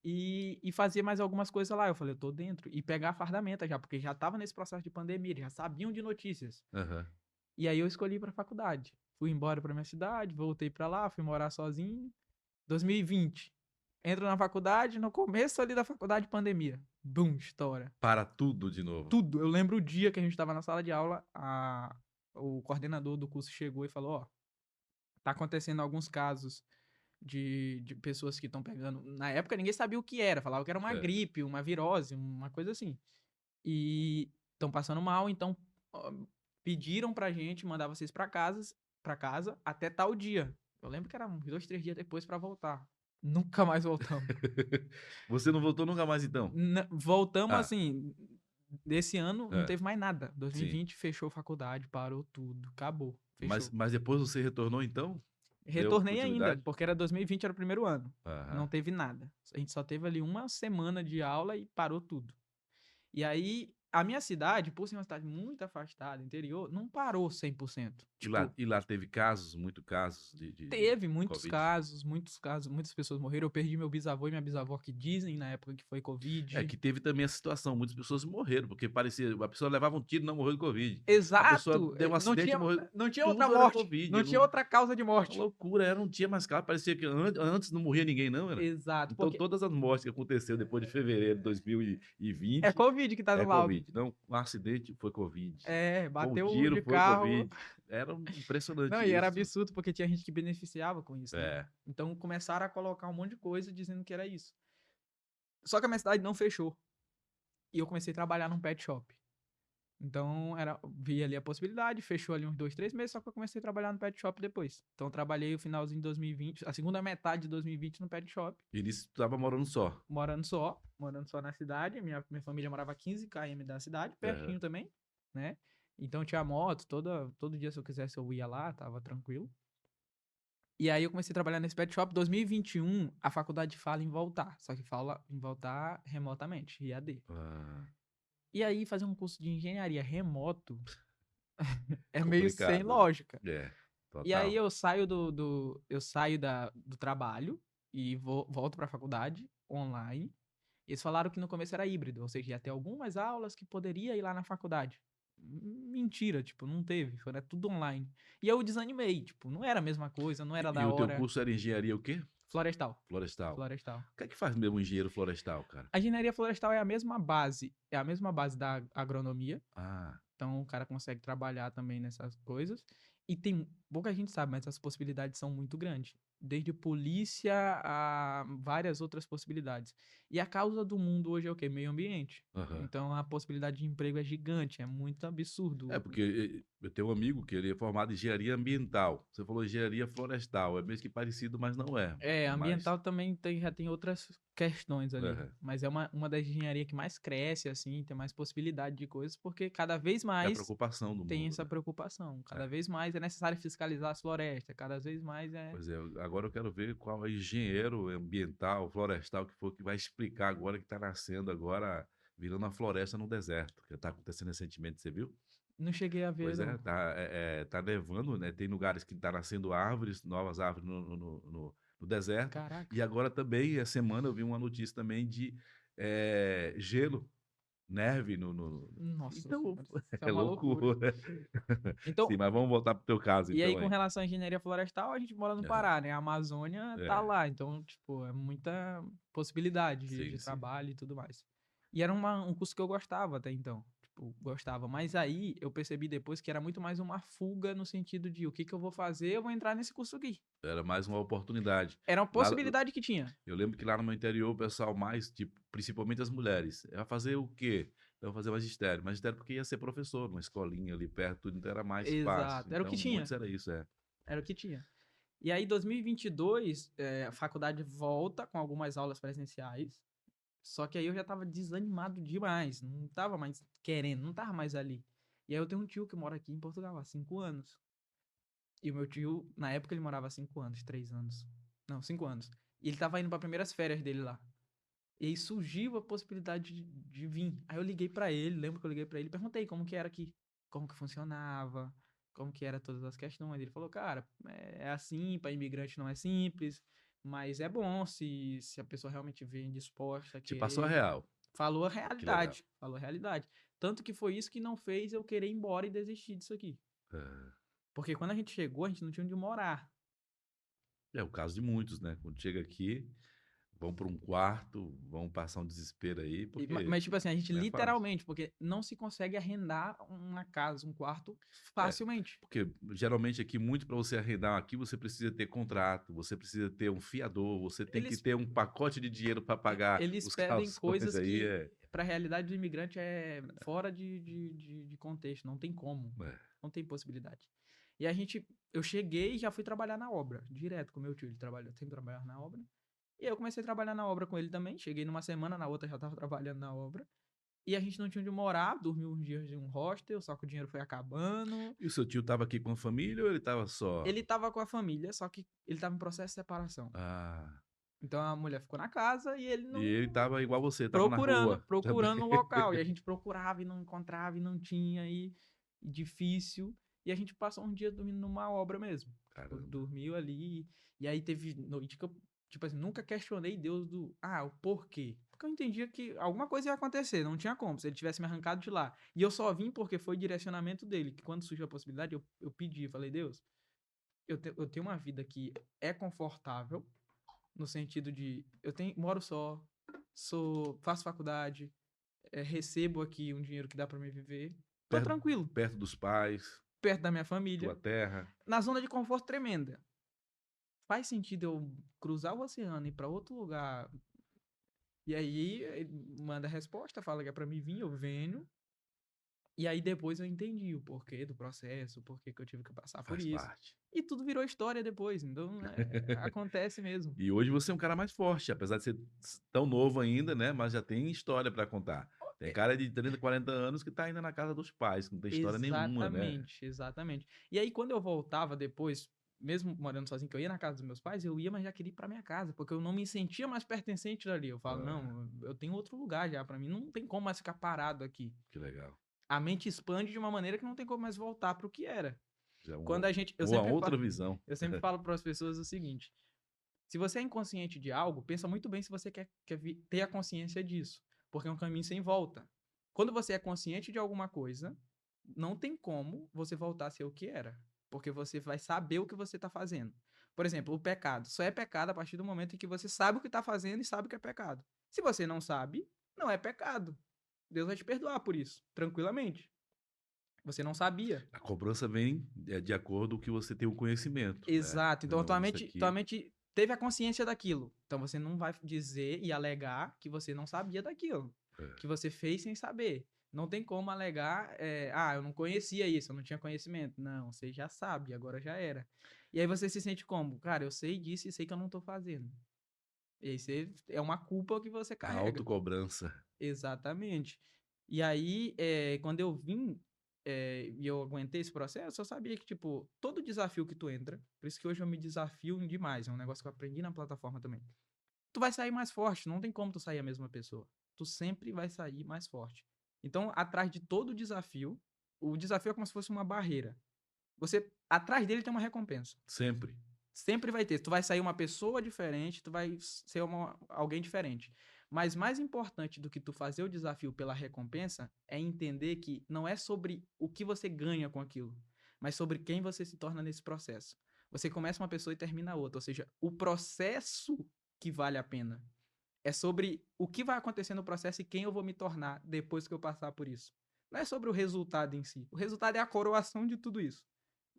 E fazer mais algumas coisas lá. Eu falei: "Eu tô dentro". E pegar a fardamenta já, porque já estava nesse processo de pandemia, eles já sabiam de notícias. Aham. E aí eu escolhi ir pra faculdade. Fui embora pra minha cidade, voltei pra lá, fui morar sozinho. 2020. Entro na faculdade, no começo ali da faculdade, pandemia. Bum, estoura. Para tudo de novo. Tudo. Eu lembro o dia que a gente estava na sala de aula, o coordenador do curso chegou e falou: "Ó, tá acontecendo alguns casos de pessoas que estão pegando". Na época ninguém sabia o que era, falava que era uma Certo. gripe, uma virose, uma coisa assim. E estão passando mal, então ó, pediram pra gente mandar vocês pra casa até tal dia. Eu lembro que era uns 2, 3 dias depois pra voltar. Nunca mais voltamos. Você não voltou nunca mais então? Voltamos Ah, assim, desse ano não hã, teve mais nada. sim. 2020 fechou faculdade, parou tudo, acabou, Mas fechou. mas depois você retornou então? Deu Retornei ainda, continuidade? porque era 2020, era o primeiro ano. Não Aham. teve nada. A gente só teve ali uma semana de aula e parou tudo. E aí, a minha cidade, por ser uma cidade muito afastada, interior, não parou 100%. Tipo, E lá teve casos, muito casos de teve covid? muitos casos, muitas pessoas morreram. Eu perdi meu bisavô e minha bisavó que dizem na época que foi É, Covid. que teve também essa situação, muitas pessoas morreram, porque parecia a pessoa levava um tiro e não morreu de covid. A pessoa Exato! deu um acidente e morreu, Não tinha outra tudo era morte, covid, não tinha não, outra causa de uma morte. loucura, não tinha mais caso, parecia que antes não morria ninguém não, era. Exato, Então porque todas as mortes que aconteceu depois de fevereiro de é 2020 Covid que tá é no laudo. covid, não, um acidente foi covid, É, foi um bateu tiro, de foi carro. covid, era Não, impressionante e era isso. absurdo porque tinha gente que beneficiava com isso, né? É, Então começaram a colocar um monte de coisa dizendo que era isso. Só que a minha cidade não fechou. E eu comecei a trabalhar num pet shop. Então, vi ali a possibilidade, fechou ali uns 2, 3 meses, só que eu comecei a trabalhar no pet shop depois. Então, eu trabalhei o finalzinho de 2020, a segunda metade de 2020 no pet shop, E nisso tu tava morando só. morando só na cidade. Minha família morava a 15 km da cidade, Aham. pertinho também, né? Então, tinha moto, todo dia, se eu quisesse, eu ia lá, tava tranquilo. E aí, eu comecei a trabalhar nesse pet shop. 2021, a faculdade fala em voltar, só que fala em voltar remotamente, IAD. Ah, E aí, fazer um curso de engenharia remoto é meio sem complicado. lógica. É, E aí total. eu saio eu saio do trabalho e volto para a faculdade online. Eles falaram que no começo era híbrido, ou seja, ia ter algumas aulas que poderia ir lá na faculdade. Mentira, tipo, não teve, era tudo online. E eu desanimei, tipo, não era a mesma coisa, não era E da o teu hora. curso era engenharia o quê? Florestal, Florestal. florestal. O que é que faz mesmo um engenheiro florestal, cara? A engenharia florestal é a mesma base da agronomia. Ah, Então o cara consegue trabalhar também nessas coisas. E tem pouca gente sabe, mas as possibilidades são muito grandes. Desde polícia a várias outras possibilidades. E a causa do mundo hoje é o quê? Meio ambiente. aham. Então a possibilidade de emprego é gigante, é muito É, absurdo. porque eu tenho um amigo que ele é formado em engenharia ambiental. Você falou engenharia florestal. É mesmo que parecido, mas não é. É, É mais. ambiental também já tem outras questões ali. Aham. Mas é uma das engenharias que mais cresce, assim, tem mais possibilidade de coisas, porque cada vez É a mais preocupação do tem mundo, essa né? preocupação. É. Cada vez mais é necessário fiscalizar as florestas, cada vez mais é. Pois é, agora eu quero ver qual é o engenheiro ambiental, florestal, que for que vai explicar agora que está nascendo agora, virando uma floresta no deserto, que está acontecendo recentemente, você viu? Não cheguei a ver, Pois é, não. tá nevando, né? Tem lugares que está nascendo árvores, novas árvores no deserto. Caraca. E agora também, essa semana, eu vi uma notícia também de gelo, neve Nossa Então, senhora, isso é é uma loucura. loucura. Então, Sim, mas vamos voltar pro teu caso, e aí então, com aí. relação à engenharia florestal, a gente mora no Aham. Pará, né? A Amazônia tá É, lá, então, tipo, é muita possibilidade de sim, sim. trabalho e tudo mais. E era um curso que eu gostava até então, tipo, gostava. Mas aí eu percebi depois que era muito mais uma fuga no sentido de o que que eu vou fazer, eu vou entrar nesse curso aqui. Era mais uma oportunidade. Era uma Lá, possibilidade que tinha. eu lembro que lá no meu interior o pessoal mais, tipo, principalmente as mulheres, ia fazer o quê? Eu ia fazer magistério. Magistério porque ia ser professor, numa escolinha ali perto, então era mais fácil. Exato, era o que Então, muitos tinha. era isso, é. Era o que tinha. E aí, 2022, a faculdade volta com algumas aulas presenciais. Só que aí eu já tava desanimado demais. Não tava mais querendo, não tava mais ali. E aí eu tenho um tio que mora aqui em Portugal há 5 anos. E o meu tio, na época, ele morava há 5 anos, 3 anos. Não, 5 anos. E ele tava indo para primeiras férias dele lá. E aí surgiu a possibilidade de vir. Aí eu liguei pra ele, lembro que eu liguei pra ele e perguntei como que era aqui, como que funcionava, como que era todas as questões. Ele falou, cara, é assim, para imigrante não é simples, mas é bom se a pessoa realmente vem disposta a Te passou a querer. real. Falou a Que legal. realidade, falou a realidade. Tanto que foi isso que não fez eu querer ir embora e desistir disso aqui. É, Porque quando a gente chegou, a gente não tinha onde morar. é o caso de muitos, né? Quando chega aqui, vão para um quarto, vão passar um desespero aí, porque Mas, tipo assim, a gente não é fácil. literalmente, porque não se consegue arrendar uma casa, um quarto É, facilmente. porque geralmente aqui, muito para você arrendar aqui, você precisa ter contrato, você precisa ter um fiador, você tem que Eles, ter um pacote de dinheiro para pagar eles os pedem calções coisas aí, que, para a realidade do imigrante, é fora de contexto. Não tem como. é. Não tem possibilidade. E a gente, eu cheguei e já fui trabalhar na obra, direto com meu tio. Ele trabalha, sempre trabalhar na obra. E aí eu comecei a trabalhar na obra com ele também. Cheguei numa semana, na outra já tava trabalhando na obra. E a gente não tinha onde morar, dormiu uns dias em um hostel, só que o dinheiro foi acabando. E o seu tio estava aqui com a família ou ele estava só? Ele tava com a família, só que ele tava em processo de separação. Ah, Então a mulher ficou na casa e ele e não. ele estava igual você, estava na Procurando, rua também. procurando um local. E a gente procurava e não encontrava e não tinha, e difícil. E a gente passou um dia dormindo numa obra mesmo. Tipo, Caramba. dormiu ali. E aí teve noite que eu, tipo assim, nunca questionei Deus o porquê. Porque eu entendia que alguma coisa ia acontecer, não tinha como, se ele tivesse me arrancado de lá. E eu só vim porque foi direcionamento dele, que quando surgiu a possibilidade, eu pedi, falei, Deus, eu tenho uma vida que é confortável, no sentido de moro só, faço faculdade, recebo aqui um dinheiro que dá pra me viver, tô Perto, tranquilo, perto dos pais, perto da minha tua família, terra. na zona de conforto tremenda. Faz sentido eu cruzar o oceano e ir pra outro lugar? E aí ele manda a resposta, fala que é pra mim vir, eu venho. E aí depois eu entendi o porquê do processo, o porquê que eu tive que passar por Faz isso. parte. E tudo virou história depois, então acontece mesmo. E hoje você é um cara mais forte, apesar de ser tão novo ainda, né, mas já tem história para contar. Tem É, cara de 30, 40 anos que tá ainda na casa dos pais, que não tem história nenhuma, né. exatamente, exatamente. E aí quando eu voltava depois, mesmo morando sozinho, que eu ia na casa dos meus pais, eu ia, mas já queria ir pra minha casa, porque eu não me sentia mais pertencente dali. Eu falo: Ah, "Não, eu tenho outro lugar já pra mim, não tem como mais ficar parado aqui". que legal. A mente expande de uma maneira que não tem como mais voltar para o que era. Já é Quando a gente uma outra visão. eu sempre falo para as pessoas o seguinte: se você é inconsciente de algo, pensa muito bem se você quer ter a consciência disso, porque é um caminho sem volta. Quando você é consciente de alguma coisa, não tem como você voltar a ser o que era, porque você vai saber o que você está fazendo. Por exemplo, o pecado só é pecado a partir do momento em que você sabe o que está fazendo e sabe que é pecado. Se você não sabe, não é pecado. Deus vai te perdoar por isso, tranquilamente. Você não sabia. A cobrança vem, de acordo com o que você tem o conhecimento, né. Exato. Então Não, isso tua aqui mente teve a consciência daquilo. Então você não vai dizer e alegar que você não sabia daquilo, é. que você fez sem saber. Não tem como alegar, "Ah, eu não conhecia isso, eu não tinha conhecimento". Não, você já sabe, agora já era. E aí você se sente como? "Cara, eu sei disso e sei que eu não tô fazendo". E aí você é uma culpa que você A carrega. autocobrança. Exatamente. E aí, quando eu vim, e eu aguentei esse processo, eu sabia que, tipo, todo desafio que tu entra, por isso que hoje eu me desafio demais, é um negócio que eu aprendi na plataforma também. Tu vai sair mais forte, não tem como tu sair a mesma pessoa. Tu sempre vai sair mais forte. Então, atrás de todo desafio, o desafio é como se fosse uma barreira. Você, atrás dele tem uma recompensa. Sempre. Sempre vai ter. Tu vai sair uma pessoa diferente, tu vai ser alguém diferente. Mas mais importante do que tu fazer o desafio pela recompensa é entender que não é sobre o que você ganha com aquilo, mas sobre quem você se torna nesse processo. Você começa uma pessoa e termina outra, ou seja, o processo que vale a pena. É sobre o que vai acontecer no processo e quem eu vou me tornar depois que eu passar por isso. Não é sobre o resultado em si. O resultado é a coroação de tudo isso.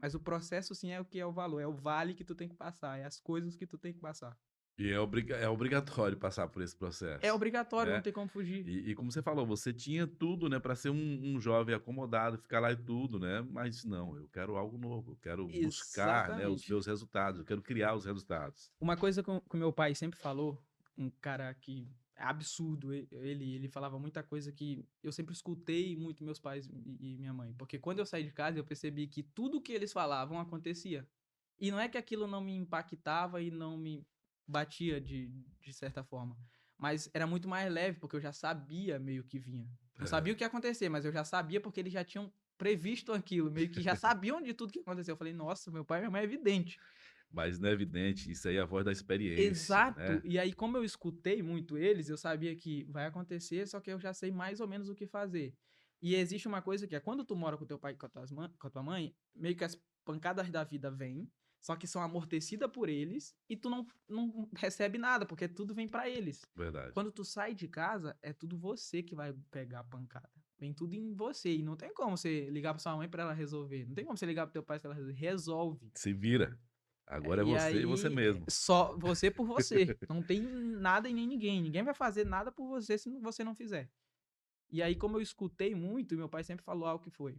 Mas o processo sim é o que é o valor, é o vale que tu tem que passar, é as coisas que tu tem que passar. E é obrigatório passar por esse É processo, obrigatório, não né. tem como fugir. E como você falou, você tinha tudo, né, para ser um jovem acomodado, ficar lá e tudo, né, mas não, eu quero algo novo, eu quero buscar, né, os Exatamente. meus resultados, eu quero criar os resultados. Uma coisa que o meu pai sempre falou, um cara que é absurdo, ele falava muita coisa que eu sempre escutei muito meus pais e minha mãe, porque quando eu saí de casa eu percebi que tudo que eles falavam acontecia. E não é que aquilo não me impactava e não me batia de certa forma, mas era muito mais leve, porque eu já sabia meio que vinha. Não sabia o que ia acontecer, mas eu já sabia porque eles já tinham previsto aquilo, meio que já sabiam de tudo que ia acontecer. Eu falei: "Nossa, meu pai e minha mãe é evidente". Mas não é evidente, isso aí é a voz da experiência, Exato. né. E aí, como eu escutei muito eles, eu sabia que vai acontecer, só que eu já sei mais ou menos o que fazer. E existe uma coisa que é quando tu mora com teu pai e com a tua mãe, meio que as pancadas da vida vêm, só que são amortecidas por eles e tu não recebe nada, porque tudo vem pra eles. Verdade. Quando tu sai de casa, é tudo você que vai pegar a pancada. Vem tudo em você. E não tem como você ligar pra sua mãe pra ela resolver. Não tem como você ligar pro teu pai pra ela resolver. Resolve. Se vira, agora é E você e você aí, mesmo. só você por você. Não tem nada e nem ninguém. Ninguém vai fazer nada por você se você não fizer. E aí, como eu escutei muito, meu pai sempre falou algo que foi: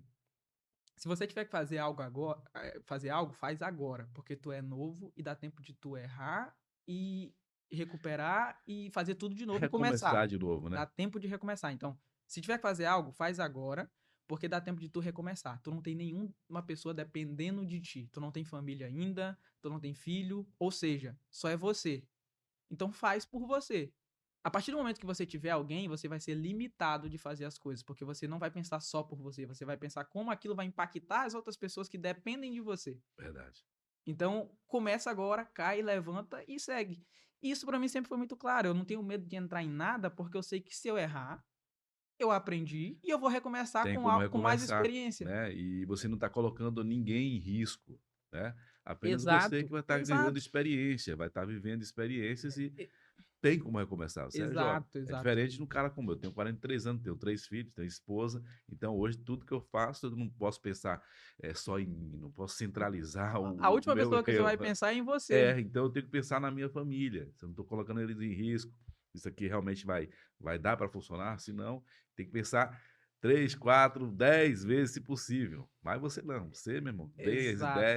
se você tiver que fazer algo agora, fazer algo, faz agora, porque tu é novo e dá tempo de tu errar e recuperar e fazer tudo de novo e começar. Recomeçar de novo, Dá né. tempo de recomeçar. Então, se tiver que fazer algo, faz agora, porque dá tempo de tu recomeçar. Tu não tem nenhuma pessoa dependendo de ti. Tu não tem família ainda, tu não tem filho, ou seja, só é você. Então faz por você. A partir do momento que você tiver alguém, você vai ser limitado de fazer as coisas, porque você não vai pensar só por você vai pensar como aquilo vai impactar as outras pessoas que dependem de você. Verdade. Então, começa agora, cai, levanta e segue. Isso pra mim sempre foi muito claro. Eu não tenho medo de entrar em nada, porque eu sei que se eu errar, eu aprendi e eu vou recomeçar Tem com, como com mais recomeçar, experiência. né, e você não está colocando ninguém em risco, né, apenas você que Exato, vai estar ganhando exato, experiência, vai estar vivendo experiências e tem como recomeçar, você é jovem. exato, É exato. diferente de um cara como eu, tenho 43 anos, tenho 3 filhos, tenho esposa, então hoje tudo que eu faço eu não posso pensar, só em mim, não posso centralizar A o última meu pessoa que você eu. vai pensar é em você. Então eu tenho que pensar na minha família, se eu não estou colocando eles em risco, isso aqui realmente vai dar para funcionar, se não, tem que pensar 3, 4, 10 vezes se possível. Mas você não, você, meu irmão, dê as ideias,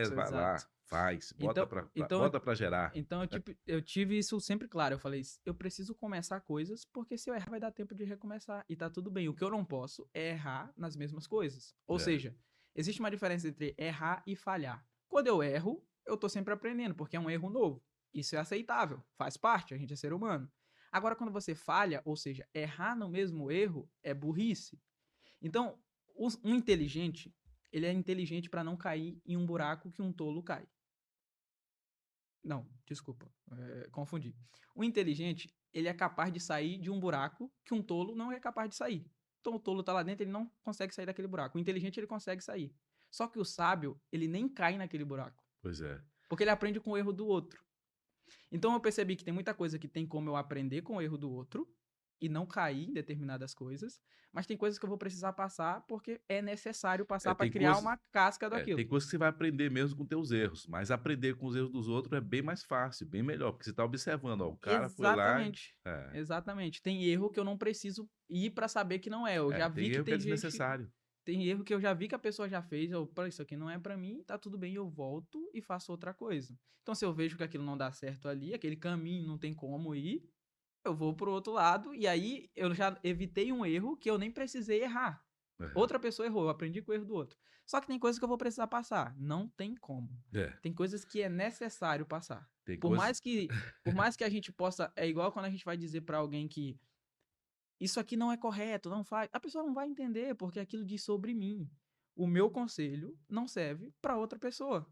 Exato, vai lá, exato. faz, bota Então, pra, então, bota pra gerar. então eu tive isso sempre claro. Eu falei, eu preciso começar coisas, porque se eu errar vai dar tempo de recomeçar. E tá tudo bem. O que eu não posso é errar nas mesmas coisas. Ou É, seja, existe uma diferença entre errar e falhar. Quando eu erro, eu tô sempre aprendendo, porque é um erro novo. Isso é aceitável, faz parte, a gente é ser humano. Agora, quando você falha, ou seja, errar no mesmo erro, é burrice. Então, um inteligente, ele é inteligente para não cair em um buraco que um tolo cai. Não, desculpa, confundi. O inteligente, ele é capaz de sair de um buraco que um tolo não é capaz de sair. Então o tolo tá lá dentro, ele não consegue sair daquele buraco. O inteligente, ele consegue sair. Só que o sábio, ele nem cai naquele buraco, pois é. porque ele aprende com o erro do outro. Então eu percebi que tem muita coisa que tem como eu aprender com o erro do outro e não cair em determinadas coisas, mas tem coisas que eu vou precisar passar porque é necessário É, passar para tem criar coisas, uma casca tem daquilo. coisas que você vai aprender mesmo com teus erros, mas aprender com os erros dos outros é bem mais fácil, bem melhor, porque você tá observando, ó, o cara foi lá, Exatamente. é, Exatamente. Tem erro que eu não preciso ir para saber que não é. Eu já vi tem que erro que é tem gente. desnecessário. Tem erro que eu já vi que a pessoa já fez. Eu, pô, isso aqui não é para mim, tá tudo bem, eu volto e faço outra coisa. Então, se eu vejo que aquilo não dá certo ali, aquele caminho não tem como ir, eu vou pro outro lado e aí eu já evitei um erro que eu nem precisei errar. Aham. Outra pessoa errou, eu aprendi com o erro do outro. Só que tem coisas que eu vou precisar passar. Não tem como. É, Tem coisas que é necessário passar. tem Por coisas, mais que, por mais que a gente possa, é igual quando a gente vai dizer para alguém que isso aqui não é correto, não faz. A pessoa não vai entender porque aquilo diz sobre mim. O meu conselho não serve para outra pessoa.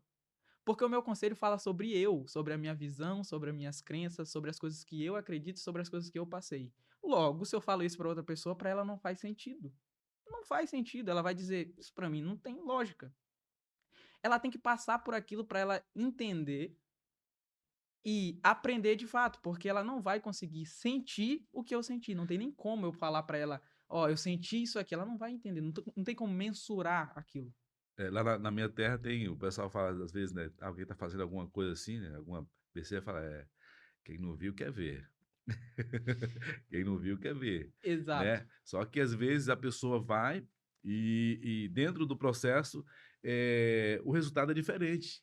Porque o meu conselho fala sobre eu, sobre a minha visão, sobre as minhas crenças, sobre as coisas que eu acredito, sobre as coisas que eu passei. Logo, se eu falo isso para outra pessoa, para ela não faz sentido. Não faz sentido. Ela vai dizer, isso para mim não tem lógica. Ela tem que passar por aquilo para ela entender e aprender de fato, porque ela não vai conseguir sentir o que eu senti. Não tem nem como eu falar para ela, ó, eu senti isso aqui. Ela não vai entender. Não tem como mensurar aquilo. lá na minha terra tem, o pessoal fala às vezes, né, alguém tá fazendo alguma coisa assim, né, alguma besteira, fala, quem não viu quer ver. Quem não viu quer ver, Exato. né. Só que às vezes a pessoa vai e dentro do processo, o resultado é diferente,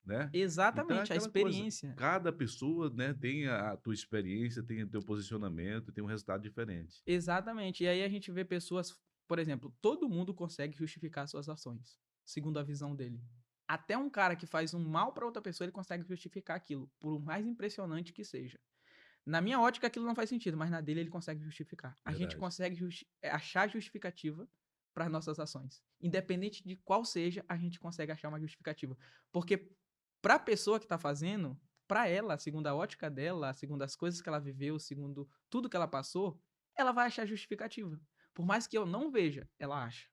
né. Então é Exatamente, a aquela coisa, experiência. cada pessoa, né, tem a tua experiência, tem o teu posicionamento, tem um resultado diferente. Exatamente. E aí a gente vê pessoas, por exemplo, todo mundo consegue justificar suas ações, segundo a visão dele. Até um cara que faz um mal para outra pessoa, ele consegue justificar aquilo, por mais impressionante que seja. Na minha ótica, aquilo não faz sentido, mas na dele ele consegue justificar. A gente Verdade. consegue achar justificativa para as nossas ações. Independente de qual seja, a gente consegue achar uma justificativa. Porque para a pessoa que está fazendo, para ela, segundo a ótica dela, segundo as coisas que ela viveu, segundo tudo que ela passou, ela vai achar justificativa. Por mais que eu não veja, ela acha.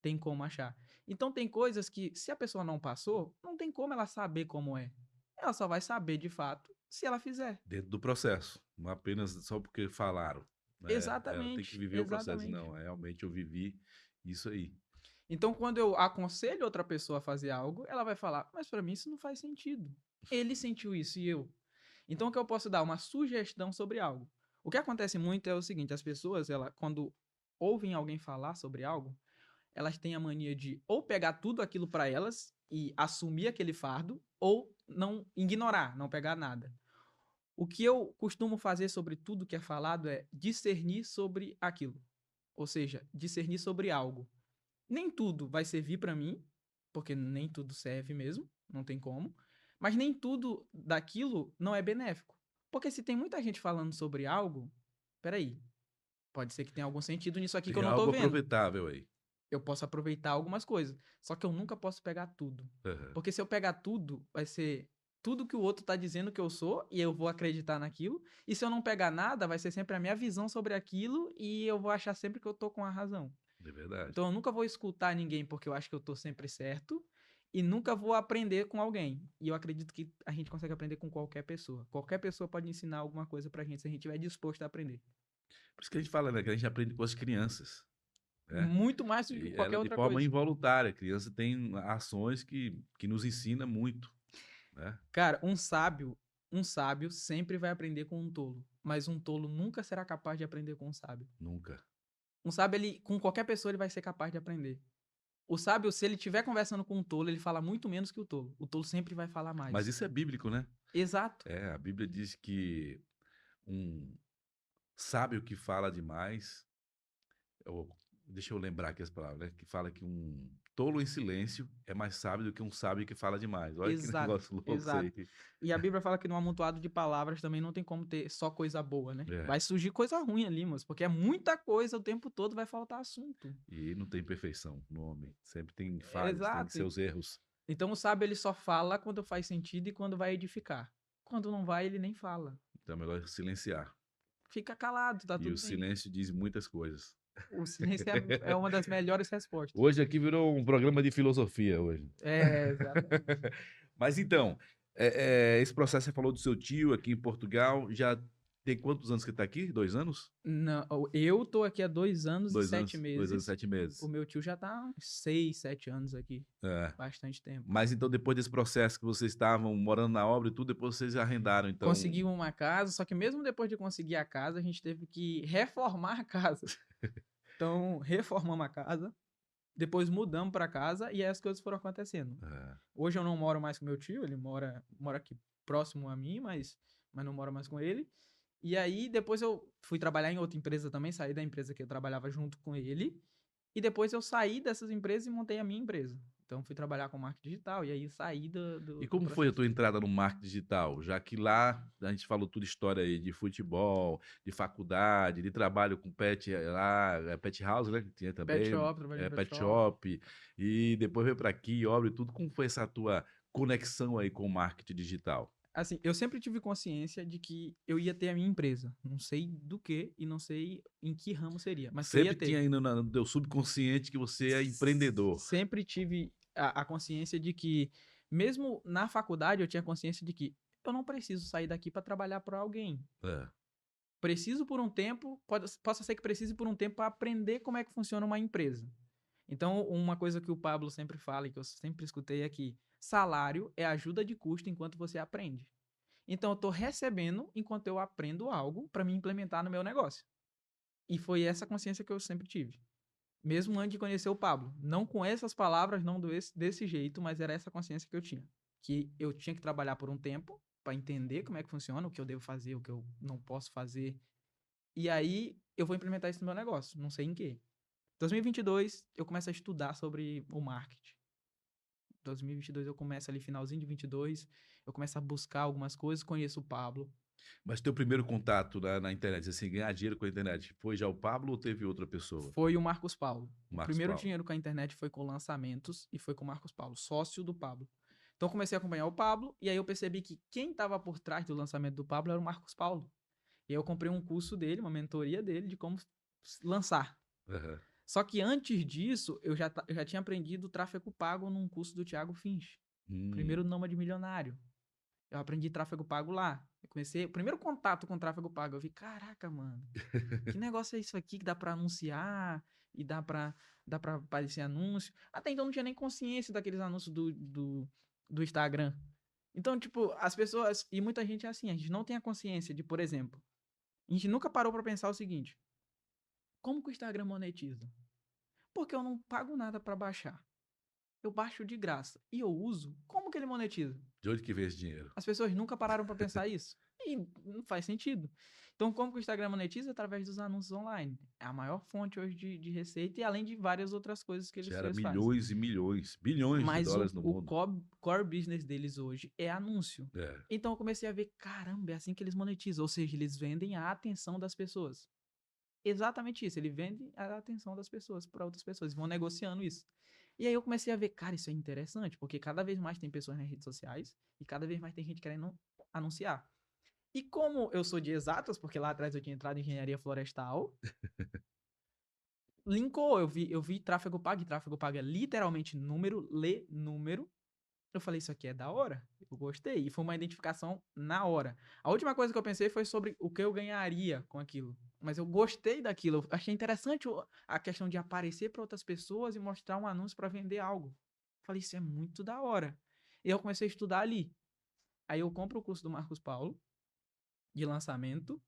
Tem como achar. Então tem coisas que, se a pessoa não passou, não tem como ela saber como é. Ela só vai saber de fato se ela fizer. Dentro do processo, não apenas só porque falaram, né, ela tem que Exatamente, viver o processo. exatamente. Não, realmente eu vivi isso aí. Então, quando eu aconselho outra pessoa a fazer algo, ela vai falar: Mas para mim isso não faz sentido. Ele sentiu isso e eu. Então, o que eu posso dar? Uma sugestão sobre algo. O que acontece muito é o seguinte: as pessoas, quando ouvem alguém falar sobre algo, elas têm a mania de ou pegar tudo aquilo para elas e assumir aquele fardo, ou não ignorar, não pegar nada. O que eu costumo fazer sobre tudo que é falado é discernir sobre aquilo. Ou seja, discernir sobre algo. Nem tudo vai servir para mim, porque nem tudo serve mesmo, não tem como. Mas nem tudo daquilo não é benéfico. Porque se tem muita gente falando sobre algo, peraí, pode ser que tenha algum sentido nisso aqui que Tem eu não tô algo vendo. aproveitável aí. Eu posso aproveitar algumas coisas. Só que eu nunca posso pegar tudo. Aham. Porque se eu pegar tudo, vai ser tudo que o outro tá dizendo que eu sou e eu vou acreditar naquilo. E se eu não pegar nada, vai ser sempre a minha visão sobre aquilo e eu vou achar sempre que eu tô com a razão. É verdade. Então eu nunca vou escutar ninguém porque eu acho que eu tô sempre certo e nunca vou aprender com alguém. E eu acredito que a gente consegue aprender com qualquer pessoa. Qualquer pessoa pode ensinar alguma coisa pra gente se a gente estiver disposto a aprender. Por isso que a gente fala, né, que a gente aprende com as crianças, né, Muito mais do que e qualquer ela de outra forma coisa. involuntária, a criança tem ações que nos ensina muito, né. Cara, um sábio sempre vai aprender com um tolo, mas um tolo nunca será capaz de aprender com um sábio. Nunca. Um sábio, ele, com qualquer pessoa, ele vai ser capaz de aprender. O sábio, se ele estiver conversando com um tolo, ele fala muito menos que o tolo. O tolo sempre vai falar Mas mais. isso é bíblico, né? Exato. É, a Bíblia diz que um sábio que fala demais, ou, deixa eu lembrar aqui as palavras, né? Que fala que um tolo em silêncio é mais sábio do que um sábio que fala demais. Olha que Exato, negócio louco isso exato. aí. E a Bíblia fala que no amontoado de palavras também não tem como ter só coisa boa, né? É, Vai surgir coisa ruim ali, moço, porque é muita coisa o tempo todo, vai faltar assunto. e não tem perfeição no homem. Sempre tem falhas, tem Exato. seus erros. Então o sábio, ele só fala quando faz sentido e quando vai edificar. Quando não vai, ele nem fala. Então é melhor silenciar. Fica calado, tá E o tudo bem. silêncio diz muitas coisas. O silêncio é uma das melhores respostas. Hoje aqui virou um programa de filosofia hoje. É, exatamente. Mas então, esse processo você falou do seu tio aqui em Portugal, já tem quantos anos que está aqui? 2 anos? Não, eu tô aqui há 2 anos e 2 7 anos, 2 anos e meses. 7 meses. O meu tio já tá há uns 6, 7 anos aqui. É. Bastante tempo. Mas então, depois desse processo que vocês estavam morando na obra e tudo, depois vocês arrendaram, então. Conseguimos uma casa, só que mesmo depois de conseguir a casa, a gente teve que reformar a casa. Então, reformamos a casa, depois mudamos para casa e aí as coisas foram acontecendo. É. Hoje eu não moro mais com meu tio, ele mora aqui próximo a mim, mas não moro mais com ele. E aí depois eu fui trabalhar em outra empresa também, saí da empresa que eu trabalhava junto com ele. E depois eu saí dessas empresas e montei a minha empresa. Então fui trabalhar com marketing digital e aí saí E do como foi a processo. tua entrada no marketing digital? Já que lá a gente falou tudo história aí de futebol, de faculdade, de trabalho com pet lá, pet house, né? Que tinha Pet também, shop, trabalhei em pet pet shop. shop, e depois veio para aqui, obra e tudo. Como foi essa tua conexão aí com o marketing digital? Assim, eu sempre tive consciência de que eu ia ter a minha empresa. Não sei do que e não sei em que ramo seria, mas que eu ia Sempre ter. tinha aí no teu subconsciente que você é empreendedor. Sempre tive a consciência de que, mesmo na faculdade, eu tinha consciência de que eu não preciso sair daqui para trabalhar para alguém. É. Preciso por um tempo, possa ser que precise por um tempo para aprender como é que funciona uma empresa. Então, uma coisa que o Pablo sempre fala e que eu sempre escutei é que salário é ajuda de custo enquanto você aprende. Então, eu estou recebendo enquanto eu aprendo algo para me implementar no meu negócio. E foi essa consciência que eu sempre tive. Mesmo antes de conhecer o Pablo. Não com essas palavras, não desse jeito, mas era essa consciência que eu tinha. Que eu tinha que trabalhar por um tempo para entender como é que funciona, o que eu devo fazer, o que eu não posso fazer. E aí eu vou implementar isso no meu negócio, não sei em quê. 2022 eu começo a estudar sobre o marketing. 2022 eu começo ali finalzinho de 22, eu começo a buscar algumas coisas, conheço o Pablo. Mas teu primeiro contato na internet, assim, ganhar dinheiro com a internet, foi já o Pablo ou teve outra pessoa? Foi o Marcos Paulo. O Marcos primeiro Paulo. dinheiro com a internet foi com lançamentos e foi com o Marcos Paulo, sócio do Pablo. Então eu comecei a acompanhar o Pablo e aí eu percebi que quem estava por trás do lançamento do Pablo era o Marcos Paulo. E aí eu comprei um curso dele, uma mentoria dele de como lançar. Uhum. Só que antes disso, eu já tinha aprendido tráfego pago num curso do Thiago Finch. Primeiro Nômade Milionário. Eu aprendi tráfego pago lá. Eu comecei, o primeiro contato com tráfego pago, eu vi, caraca, mano, que negócio é isso aqui que dá pra anunciar e dá pra aparecer anúncio. Até então não tinha nem consciência daqueles anúncios do Instagram. Então, tipo, as pessoas, e muita gente é assim, a gente não tem a consciência de, por exemplo, a gente nunca parou pra pensar o seguinte, como que o Instagram monetiza? Porque eu não pago nada pra baixar. Eu baixo de graça e eu uso, como que ele monetiza? De onde que veio esse dinheiro? As pessoas nunca pararam para pensar isso. E não faz sentido. Então, como que o Instagram monetiza? Através dos anúncios online. É a maior fonte hoje de receita e além de várias outras coisas que Gera eles fazem. milhões e milhões, bilhões de Mas dólares no o mundo. core business deles hoje é anúncio. É. Então, eu comecei a ver, caramba, é assim que eles monetizam. Ou seja, eles vendem a atenção das pessoas. Exatamente isso. Ele vende a atenção das pessoas para outras pessoas. Vão negociando isso. E aí eu comecei a ver, cara, isso é interessante, porque cada vez mais tem pessoas nas redes sociais e cada vez mais tem gente querendo anunciar. E como eu sou de exatas, porque lá atrás eu tinha entrado em engenharia florestal, linkou, eu vi tráfego pago, e tráfego pago é literalmente número, lê número. Eu falei, isso aqui é da hora, eu gostei, e foi uma identificação na hora. A última coisa que eu pensei foi sobre o que eu ganharia com aquilo, mas eu gostei daquilo, eu achei interessante a questão de aparecer para outras pessoas e mostrar um anúncio para vender algo. Falei, isso é muito da hora. E eu comecei a estudar ali. Aí eu compro o curso do Marcos Paulo, de lançamento,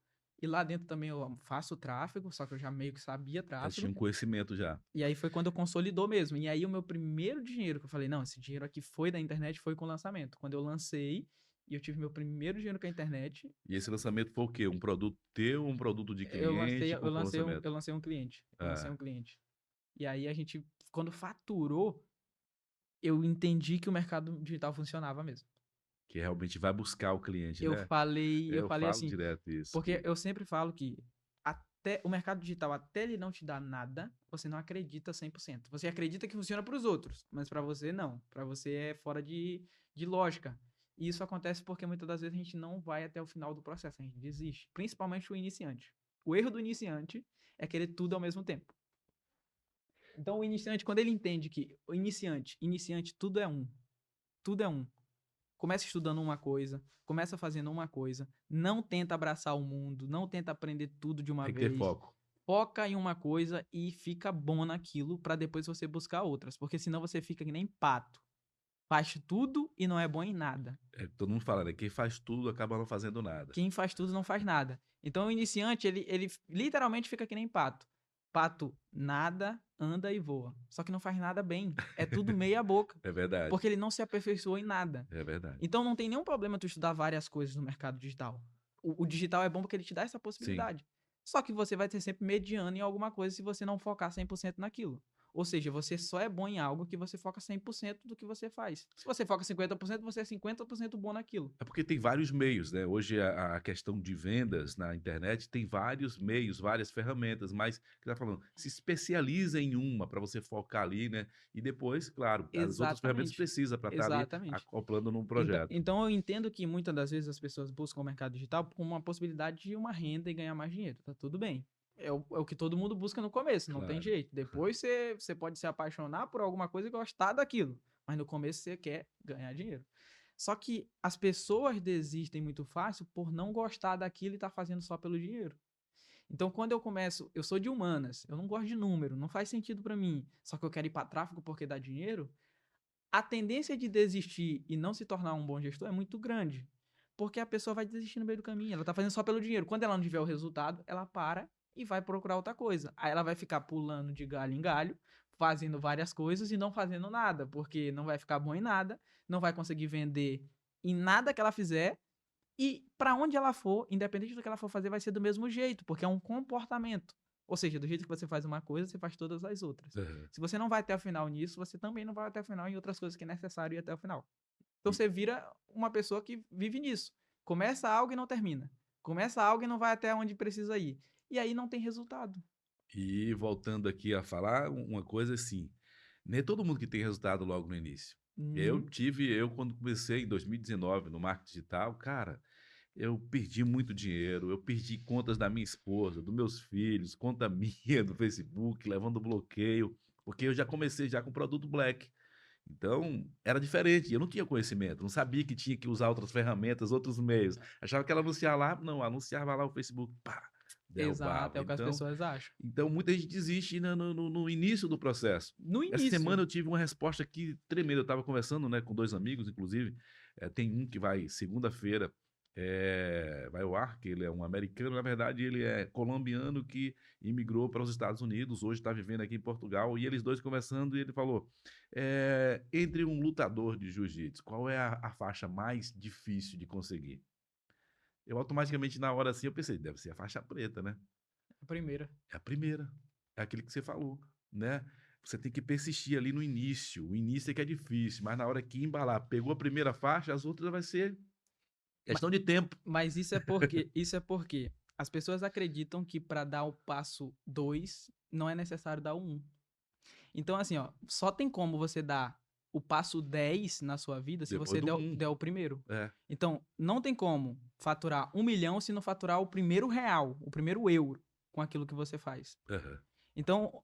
E lá dentro também eu faço tráfego, só que eu já meio que sabia Aí tinha tráfego. um conhecimento já. E aí foi quando consolidou mesmo. E aí o meu primeiro dinheiro, que eu falei, não, esse dinheiro aqui foi da internet, foi com o lançamento. Quando eu lancei, e eu tive meu primeiro dinheiro com a internet, E esse lançamento foi o quê? Um produto teu, um produto de eu lancei, cliente? eu Qual foi o lancei um, lançamento? eu lancei um cliente. Eu lancei Ah, um cliente. E aí a gente, quando faturou, eu entendi que o mercado digital funcionava mesmo. que realmente vai buscar o cliente, Eu né? falei, eu Eu falei falo assim, direto isso, porque que eu sempre falo que até o mercado digital, até ele não te dar nada, você não acredita 100%. Você acredita que funciona para os outros, mas para você não. Para você é fora de lógica. E isso acontece porque muitas das vezes a gente não vai até o final do processo, a gente desiste. Principalmente o iniciante. O erro do iniciante é querer tudo ao mesmo tempo. Então o iniciante, quando ele entende que o iniciante, tudo é um. Começa estudando uma coisa, começa fazendo uma coisa, não tenta abraçar o mundo, não tenta aprender tudo de uma tem que ter vez. foco. Foca em uma coisa e fica bom naquilo para depois você buscar outras, porque senão você fica que nem pato. Faz tudo e não é bom em nada. É, todo mundo fala, né? Quem faz tudo acaba não fazendo nada. Quem faz tudo não faz nada. Então o iniciante, ele literalmente fica que nem pato. Pato nada, anda e voa. Só que não faz nada bem. É tudo meia boca. É verdade, Porque ele não se aperfeiçoou em nada. é verdade. Então não tem nenhum problema tu estudar várias coisas no mercado digital. O digital é bom porque ele te dá essa Sim. possibilidade. Só que você vai ter sempre mediano em alguma coisa se você não focar 100% naquilo. Ou seja, você só é bom em algo que você foca 100% do que você faz. Se você foca 50%, você é 50% bom naquilo. É porque tem vários meios, né? Hoje a questão de vendas na internet tem vários meios, várias ferramentas, mas que tá falando, se especializa em uma para você focar ali, né? E depois, claro, as outras ferramentas Exatamente. precisa para estar ali Exatamente. acoplando num Então, projeto. então eu entendo que muitas das vezes as pessoas buscam o mercado digital como uma possibilidade de uma renda e ganhar mais dinheiro. Tá tudo bem. É o que todo mundo busca no começo, não tem Claro. jeito. Depois você pode se apaixonar por alguma coisa e gostar daquilo. Mas no começo você quer ganhar dinheiro. Só que as pessoas desistem muito fácil por não gostar daquilo e tá fazendo só pelo dinheiro. Então, quando eu começo, eu sou de humanas, eu não gosto de número, não faz sentido para mim. Só que eu quero ir para tráfego porque dá dinheiro, a tendência de desistir e não se tornar um bom gestor é muito grande. Porque a pessoa vai desistir no meio do caminho. Ela tá fazendo só pelo dinheiro. Quando ela não tiver o resultado, ela para e vai procurar outra coisa. Aí ela vai ficar pulando de galho em galho, fazendo várias coisas e não fazendo nada. Porque não vai ficar bom em nada, não vai conseguir vender em nada que ela fizer. E para onde ela for, independente do que ela for fazer, vai ser do mesmo jeito, porque é um comportamento. Ou seja, do jeito que você faz uma coisa, você faz todas as outras. Aham. Se você não vai até o final nisso, você também não vai até o final em outras coisas que é necessário ir até o final. Então E, você vira uma pessoa que vive nisso. Começa algo e não termina. Começa algo e não vai até onde precisa ir. E aí não tem resultado. e voltando aqui a falar, uma coisa assim, nem todo mundo que tem resultado logo no início. Uhum. Eu quando comecei em 2019 no marketing digital, cara, eu perdi muito dinheiro, eu perdi contas da minha esposa, dos meus filhos, conta minha do Facebook, levando bloqueio, porque eu já comecei já com produto black. Então, era diferente, eu não tinha conhecimento, não sabia que tinha que usar outras ferramentas, outros meios. Achava que ela anunciava lá, não, anunciava lá o Facebook, pá, Exato, é derrubava. o que as Então, pessoas acham. então muita gente desiste no início do processo. No Essa semana início. eu tive uma resposta aqui tremenda. Eu estava conversando, né, com 2 amigos, inclusive. Tem um que vai segunda-feira, vai ao ar, que ele é um americano, na verdade ele é colombiano que imigrou para os Estados Unidos, hoje está vivendo aqui em Portugal, e eles dois conversando, e ele falou: entre um lutador de jiu-jitsu, qual é a faixa mais difícil de conseguir? Eu automaticamente, na hora assim, eu pensei, deve ser a faixa preta, né? A primeira. É a primeira. É aquele que você falou, né? Você tem que persistir ali no início. O início é que é difícil, mas na hora que embalar, pegou a primeira faixa, as outras vai ser Ma- questão de tempo. Mas isso é porque as pessoas acreditam que para dar o passo 2 não é necessário dar o 1. Então, assim, ó, só tem como você dar o passo 10 na sua vida se Depois você do der, um. der o primeiro. É. Então, não tem como faturar 1 milhão se não faturar o primeiro real, o primeiro euro com aquilo que você faz. Aham. Então,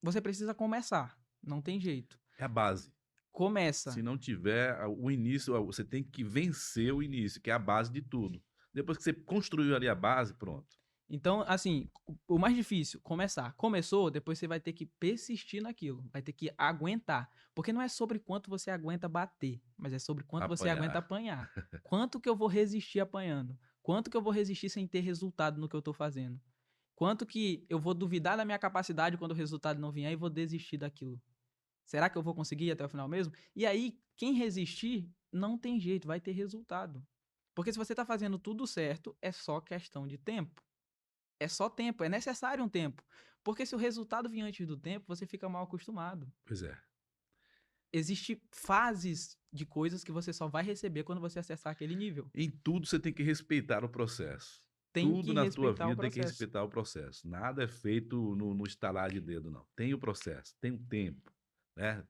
você precisa começar. Não tem jeito. É a base. Se Começa. não tiver o início, você tem que vencer o início, que é a base de tudo. Depois que você construiu ali a base, pronto. Então, assim, o mais difícil, começar. Começou, depois você vai ter que persistir naquilo, vai ter que aguentar. Porque não é sobre quanto você aguenta bater, mas é sobre quanto você aguenta Apanhar. apanhar. Quanto que eu vou resistir apanhando? Quanto que eu vou resistir sem ter resultado no que eu estou fazendo? Quanto que eu vou duvidar da minha capacidade quando o resultado não vier e vou desistir daquilo? Será que eu vou conseguir ir até o final mesmo? E aí, quem resistir, não tem jeito, vai ter resultado. Porque se você está fazendo tudo certo, é só questão de tempo. É só tempo, é necessário um tempo. Porque se o resultado vir antes do tempo, você fica mal acostumado. Pois é. Existem fases de coisas que você só vai receber quando você acessar aquele nível. Em tudo você tem que respeitar o processo. Tem Tudo que na tua respeitar o vida tem que processo. respeitar o processo. Nada é feito no estalar de dedo, não. Tem o processo, tem o tempo, né?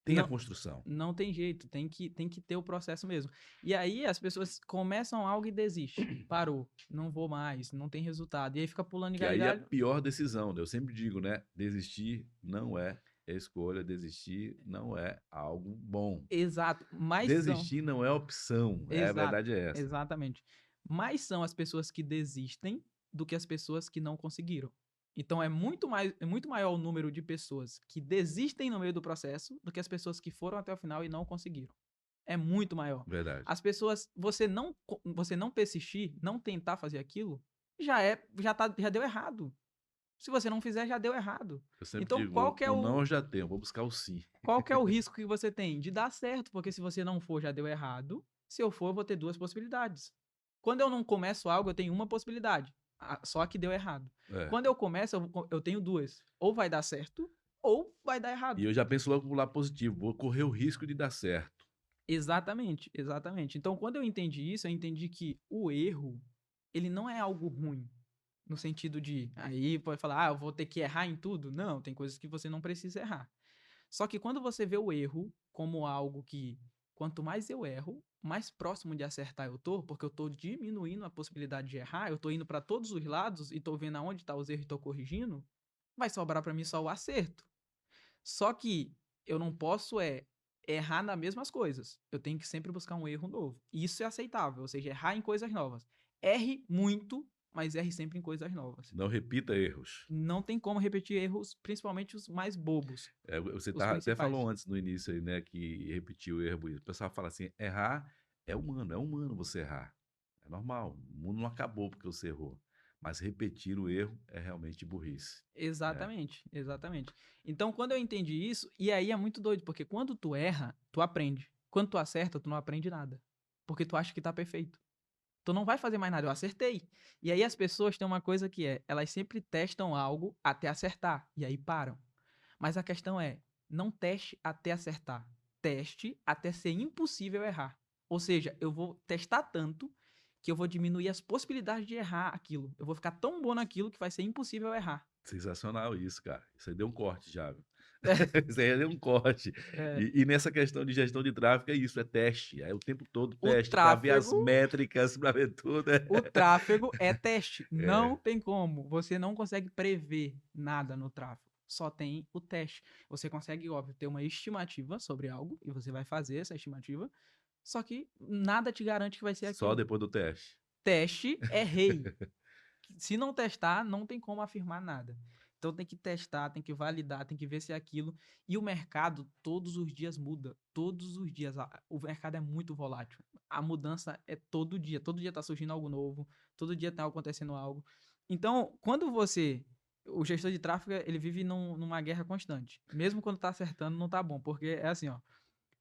Tem a Não, construção. não tem jeito, tem que ter o processo mesmo. E aí as pessoas começam algo e desistem. Parou, não vou mais, não tem resultado. E aí fica pulando de Que galho em aí é a galho. pior decisão, né? Eu sempre digo, né? Desistir não é escolha, desistir não é algo bom. Exato, mas são. Desistir não é opção, a Exato, verdade é essa. exatamente. Mais são as pessoas que desistem do que as pessoas que não conseguiram. Então é muito maior o número de pessoas que desistem no meio do processo do que as pessoas que foram até o final e não conseguiram. É muito maior. Verdade. As pessoas, você não persistir, não tentar fazer aquilo, já deu errado. Se você não fizer, já deu errado. Eu sempre Então, digo, o não eu já tenho, vou buscar o sim. qual que é o risco que você tem? De dar certo, porque se você não for, já deu errado. Se eu for, eu vou ter duas possibilidades. Quando eu não começo algo, eu tenho uma possibilidade. Só que deu errado. É. Quando eu começo, eu tenho duas. Ou vai dar certo, ou vai dar E errado. eu já penso logo pro lado positivo, vou correr o risco de dar certo. Exatamente, exatamente. Então, quando eu entendi isso, eu entendi que o erro, ele não é algo ruim. No sentido de, aí pode falar, eu vou ter que errar em tudo. Não, tem coisas que você não precisa errar. Só que quando você vê o erro como algo que, quanto mais eu erro, mais próximo de acertar eu tô, porque eu tô diminuindo a possibilidade de errar, eu tô indo para todos os lados e tô vendo aonde tá os erros e tô corrigindo, vai sobrar para mim só o acerto. Só que eu não posso errar nas mesmas coisas. Eu tenho que sempre buscar um erro novo. E isso é aceitável, ou seja, errar em coisas novas. Erre muito, mas erre sempre em coisas novas. Não repita erros. Não tem como repetir erros, principalmente os mais bobos, Você os até principais. falou antes no início aí, né, que repetiu o erro. O pessoal fala assim, errar é humano você errar. É normal, o mundo não acabou porque você errou. Mas repetir o erro é realmente burrice. É, Exatamente, exatamente. Então, quando eu entendi isso, e aí é muito doido, porque quando tu erra, tu aprende. Quando tu acerta, tu não aprende nada. Porque tu acha que tá perfeito. Tu não vai fazer mais nada, eu acertei. E aí as pessoas têm uma coisa que elas sempre testam algo até acertar, e aí param. Mas a questão é, não teste até acertar. Teste até ser impossível errar. Ou seja, eu vou testar tanto que eu vou diminuir as possibilidades de errar aquilo. Eu vou ficar tão bom naquilo que vai ser impossível errar. sensacional isso, cara. Isso aí deu um corte já, viu? Isso aí deu um corte. É, E nessa questão de gestão de tráfego é isso, é teste. É o tempo todo o teste para ver as tráfego, métricas, para ver tudo. o tráfego é teste. Não É, tem como. Você não consegue prever nada no tráfego. Só tem o teste. Você consegue, óbvio, ter uma estimativa sobre algo e você vai fazer essa estimativa. Só que nada te garante que vai ser só aquilo. depois do teste. Teste é rei. Se não testar, não tem como afirmar nada. Então tem que testar, tem que validar, tem que ver se é aquilo. E o mercado todos os dias muda. Todos os dias. O mercado é muito volátil. A mudança é todo dia. Todo dia tá surgindo algo novo. Todo dia tá acontecendo algo. Então, quando você. O gestor de tráfego, ele vive numa guerra constante. Mesmo quando tá acertando, não tá bom. Porque é assim, ó.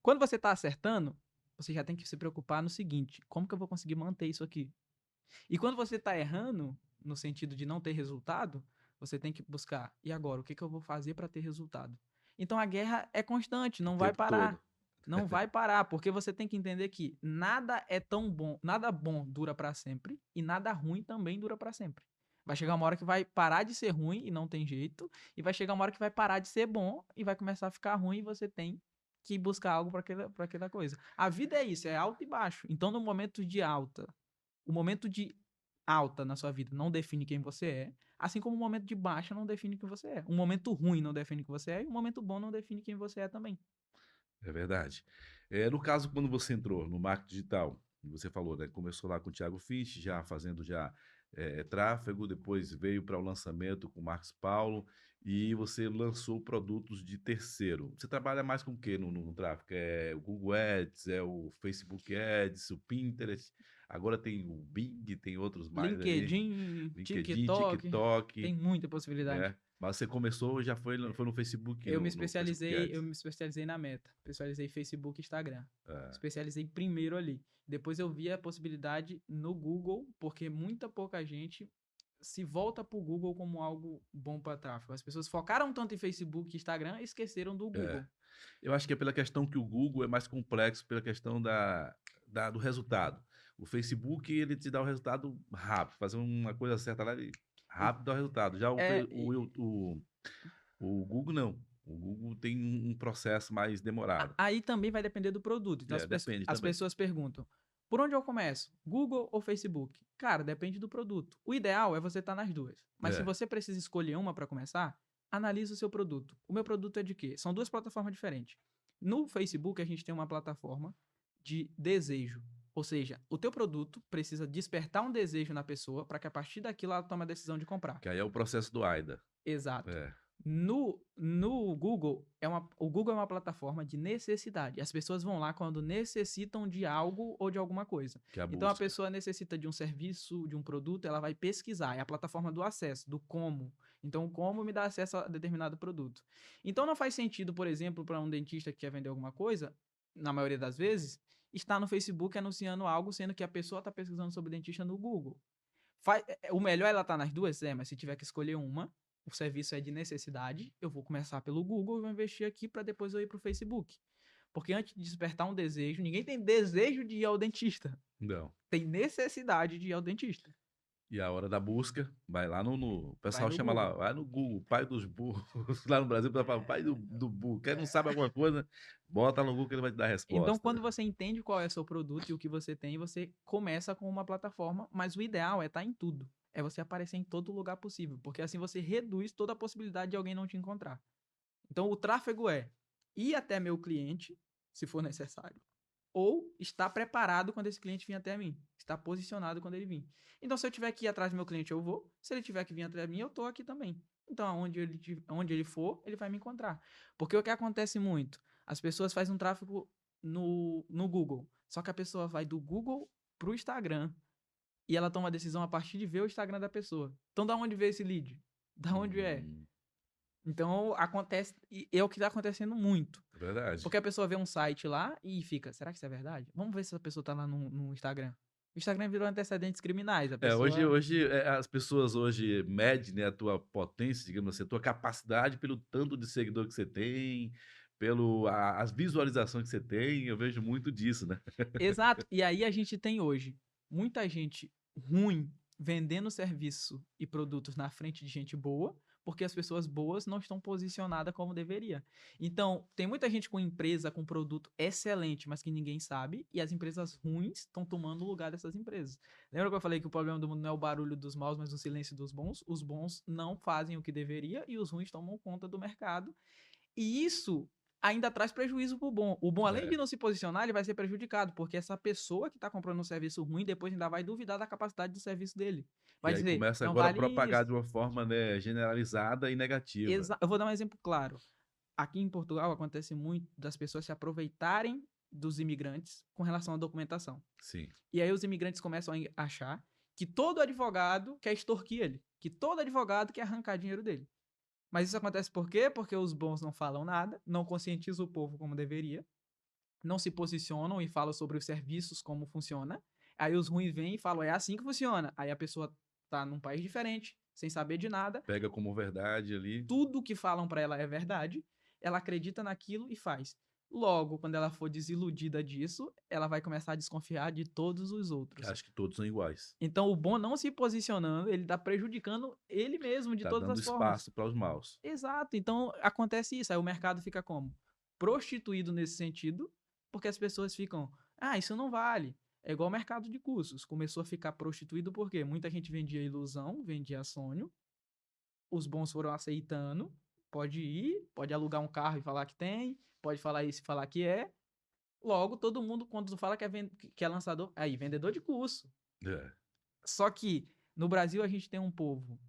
Quando você tá acertando, você já tem que se preocupar no seguinte: como que eu vou conseguir manter isso aqui? E quando você está errando, no sentido de não ter resultado, você tem que buscar, e agora, o que, que eu vou fazer para ter resultado? Então a guerra é constante, O não vai tempo todo. parar. Não vai parar, porque você tem que entender que nada é tão bom, nada bom dura para sempre e nada ruim também dura para sempre. Vai chegar uma hora que vai parar de ser ruim e não tem jeito, e vai chegar uma hora que vai parar de ser bom e vai começar a ficar ruim e você tem que buscar algo para aquela coisa. A vida é isso, é alto e baixo. Então, no momento de alta, o momento de alta na sua vida não define quem você é, assim como o momento de baixa não define quem você é. Um momento ruim não define quem você é, e um momento bom não define quem você é também. É verdade. No caso, quando você entrou no marketing digital, você falou, né? Começou lá com o Thiago Fisch, já fazendo já tráfego, depois veio para o lançamento com o Marcos Paulo e você lançou produtos de terceiro. Você trabalha mais com o que no tráfego? É o Google Ads, é o Facebook Ads, o Pinterest? Agora tem o Bing, tem outros mais aí, LinkedIn, LinkedIn, TikTok, TikTok, tem muita possibilidade. né? Mas você começou, já foi no Facebook, no Facebook Eu Ads. me especializei na Meta. Especializei Facebook e Instagram. É, Especializei primeiro ali. Depois eu vi a possibilidade no Google, porque muita pouca gente se volta para o Google como algo bom para tráfego. As pessoas focaram tanto em Facebook e Instagram e esqueceram do é. Google. Eu acho que é pela questão que o Google é mais complexo, pela questão do resultado. O Facebook, ele te dá o resultado rápido, fazer uma coisa certa lá, ele E- rápido dá o resultado. Já É, o Google não. O Google tem um processo mais demorado. aí também vai depender do produto. Então É, depende as também. pessoas perguntam: por onde eu começo? Google ou Facebook? Cara, depende do produto. O ideal é você estar nas duas. Mas se É, você precisa escolher uma para começar, analise o seu produto. O meu produto é de quê? São duas plataformas diferentes. No Facebook, a gente tem uma plataforma de desejo. Ou seja, o teu produto precisa despertar um desejo na pessoa para que a partir daquilo ela tome a decisão de comprar. que aí é o processo do AIDA. Exato. É, No Google, o Google é uma plataforma de necessidade. As pessoas vão lá quando necessitam de algo ou de alguma coisa. que é a Então, a busca. pessoa necessita de um serviço, de um produto, ela vai pesquisar. É a plataforma do acesso, do como. Então, o como me dá acesso a determinado produto. Então, não faz sentido, por exemplo, para um dentista que quer vender alguma coisa, na maioria das vezes, estar no Facebook anunciando algo, sendo que a pessoa está pesquisando sobre dentista no Google. O melhor é ela estar nas duas, mas se tiver que escolher uma, o serviço é de necessidade, eu vou começar pelo Google e vou investir aqui para depois eu ir para o Facebook. Porque antes de despertar um desejo, ninguém tem desejo de ir ao dentista. Não. Tem necessidade de ir ao dentista. E a hora da busca, vai lá o Vai pessoal no chama lá, Google. vai no Google, pai dos burros. Lá no Brasil, o pessoal fala, pai do burro. Quem não sabe alguma coisa, bota no Google que ele vai te dar a Então, resposta. quando você entende qual é o seu produto e o que você tem, você começa com uma plataforma, mas o ideal é estar em tudo. É você aparecer em todo lugar possível, porque assim você reduz toda a possibilidade de alguém não te encontrar. Então, o tráfego é ir até meu cliente, se for necessário, ou estar preparado quando esse cliente vir até mim, estar posicionado quando ele vir. Então, se eu tiver que ir atrás do meu cliente, eu vou. Se ele tiver que vir atrás de mim, eu estou aqui também. Então, onde ele for, ele vai me encontrar. Porque o que acontece muito? As pessoas fazem um tráfego no Google, só que a pessoa vai do Google para o Instagram e ela toma a decisão a partir de ver o Instagram da pessoa. Então, da onde veio esse lead? Da onde é? Hum, Então, acontece, e é o que está acontecendo muito. é verdade. Porque a pessoa vê um site lá e fica, será que isso é verdade? Vamos ver se essa pessoa tá lá no Instagram. O Instagram virou antecedentes criminais. A É, pessoa. as pessoas hoje medem, né, a tua potência, digamos assim, a tua capacidade pelo tanto de seguidor que você tem, as visualizações que você tem, eu vejo muito disso, né? Exato. E aí a gente tem hoje muita gente ruim vendendo serviço e produtos na frente de gente boa, porque as pessoas boas não estão posicionadas como deveria. Então, tem muita gente com empresa, com produto excelente, mas que ninguém sabe, e as empresas ruins estão tomando o lugar dessas empresas. Lembra que eu falei que o problema do mundo não é o barulho dos maus, mas o silêncio dos bons? Os bons não fazem o que deveria e os ruins tomam conta do mercado. E isso ainda traz prejuízo pro bom. O bom, além É. de não se posicionar, ele vai ser prejudicado, porque essa pessoa que está comprando um serviço ruim, depois ainda vai duvidar da capacidade do serviço dele. E Vai aí dizer, começa não agora a vale propagar isso. de uma forma, né, generalizada e negativa. Eu vou dar um exemplo claro. Aqui em Portugal acontece muito das pessoas se aproveitarem dos imigrantes com relação à documentação. Sim. E aí os imigrantes começam a achar que todo advogado quer extorquir ele, que todo advogado quer arrancar dinheiro dele. Mas isso acontece por quê? Porque os bons não falam nada, não conscientizam o povo como deveria, não se posicionam e falam sobre os serviços, como funciona. Aí os ruins vêm e falam, é assim que funciona. Aí a pessoa tá num país diferente, sem saber de nada, Pega como verdade ali. tudo que falam para ela é verdade, ela acredita naquilo e faz. Logo, quando ela for desiludida disso, ela vai começar a desconfiar de todos os outros. Acho que todos são iguais. Então, o bom não se posicionando, ele tá prejudicando ele mesmo de Tá todas dando as formas. espaço para os maus. Exato. Então, acontece isso. Aí o mercado fica como? Prostituído nesse sentido, porque as pessoas ficam, isso não vale. É igual o mercado de cursos. Começou a ficar prostituído porque muita gente vendia ilusão, vendia sonho, os bons foram aceitando, pode ir, pode alugar um carro e falar que tem, pode falar isso e falar que é. Logo, todo mundo, quando tu fala que é lançador, aí, vendedor de curso. É. Só que no Brasil a gente tem um povo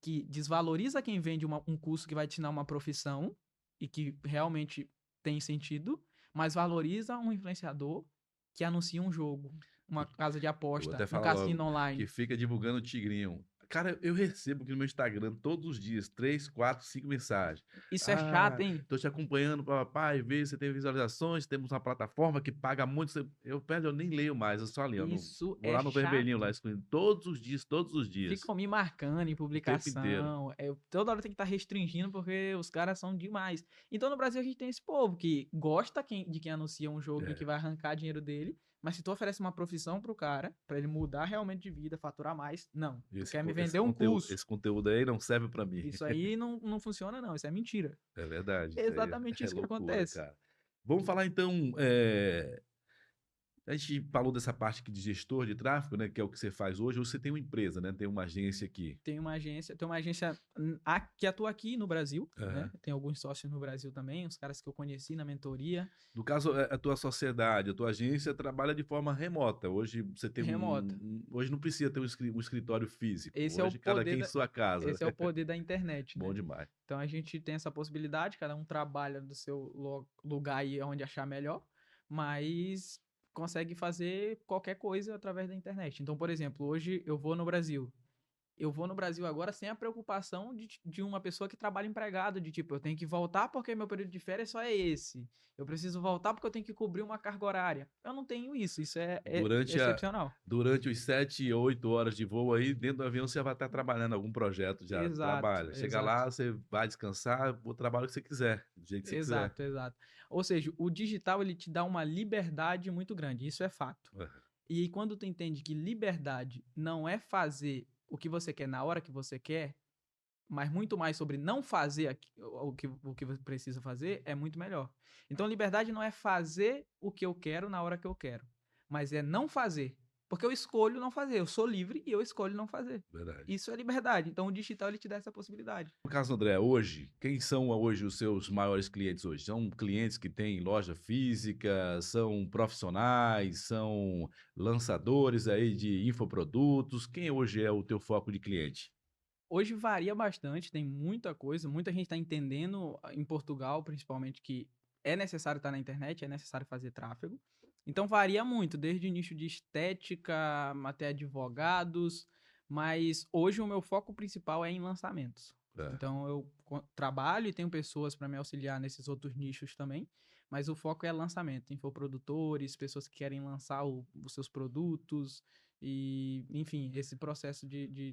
que desvaloriza quem vende um curso que vai te ensinar uma profissão e que realmente tem sentido, mas valoriza um influenciador que anuncia um jogo. uma casa de Eu vou aposta, até um falar logo, cassino que online. fica divulgando o tigrinho. Cara, eu recebo aqui no meu Instagram todos os dias 3, 4, 5 mensagens. Isso é chato, Ah, hein? tô te acompanhando, papai, vê se tem visualizações, temos uma plataforma que paga muito. Eu nem leio mais, eu só leio. Eu não, Isso vou é lá no vermelhinho, lá chato. escrevendo todos os dias, Ficam me marcando em o tempo inteiro. publicação. Toda hora tem que estar restringindo porque os caras são demais. Então no Brasil a gente tem esse povo que gosta de quem anuncia um jogo e que É, vai arrancar dinheiro dele. Mas se tu oferece uma profissão pro cara, pra ele mudar realmente de vida, faturar mais, não. Tu esse, quer me esse vender um conteúdo, curso. esse conteúdo aí não serve pra mim. Isso aí não funciona, não. Isso é mentira. É verdade, É isso aí exatamente é isso que loucura, acontece. cara. Vamos falar então. A gente falou dessa parte aqui de gestor de tráfego, né? Que é o que você faz hoje. Hoje você tem uma empresa, né? Tem uma agência aqui. Tem uma agência que atua aqui no Brasil, né? Aham. Tem alguns sócios no Brasil também, os caras que eu conheci na mentoria, No caso, a tua sociedade, a tua agência trabalha de forma remota. Hoje você tem remota. hoje não precisa ter um escritório físico. Esse é o Hoje cada poder quem em da, sua casa. esse é o poder da internet, Bom né? demais. Então a gente tem essa possibilidade, cada um trabalha do seu lugar aí onde achar melhor, mas consegue fazer qualquer coisa através da internet. Então, por exemplo, hoje eu vou no Brasil. Eu vou no Brasil agora sem a preocupação de uma pessoa que trabalha empregado, de tipo, eu tenho que voltar porque meu período de férias só é esse. Eu preciso voltar porque eu tenho que cobrir uma carga horária. Eu não tenho isso, isso é Durante a excepcional. durante os 7 ou 8 horas de voo aí, dentro do avião, você já vai estar trabalhando algum projeto, já Exato, trabalha. Chega lá, exato, você vai descansar, o trabalho que você quiser, do jeito que você quiser. exato, exato. Ou seja, o digital ele te dá uma liberdade muito grande, isso é fato. Aham, E aí, quando tu entende que liberdade não é fazer o que você quer na hora que você quer, mas muito mais sobre não fazer o que você precisa fazer, é muito melhor. Então, liberdade não é fazer o que eu quero na hora que eu quero, mas é não fazer. Porque eu escolho não fazer, eu sou livre e eu escolho não fazer. verdade. Isso é liberdade. Então, o digital ele te dá essa possibilidade. No caso, André, hoje, quem são hoje os seus maiores clientes hoje? São clientes que têm loja física, são profissionais, são lançadores aí de infoprodutos? Quem hoje é o teu foco de cliente? Hoje varia bastante, tem muita coisa, muita gente está entendendo em Portugal, principalmente, que é necessário estar na internet, é necessário fazer tráfego. Então varia muito, desde o nicho de estética até advogados, mas hoje o meu foco principal é em lançamentos. É, Então eu trabalho e tenho pessoas para me auxiliar nesses outros nichos também, mas o foco é lançamento, infoprodutores, pessoas que querem lançar os seus produtos, e, enfim, esse processo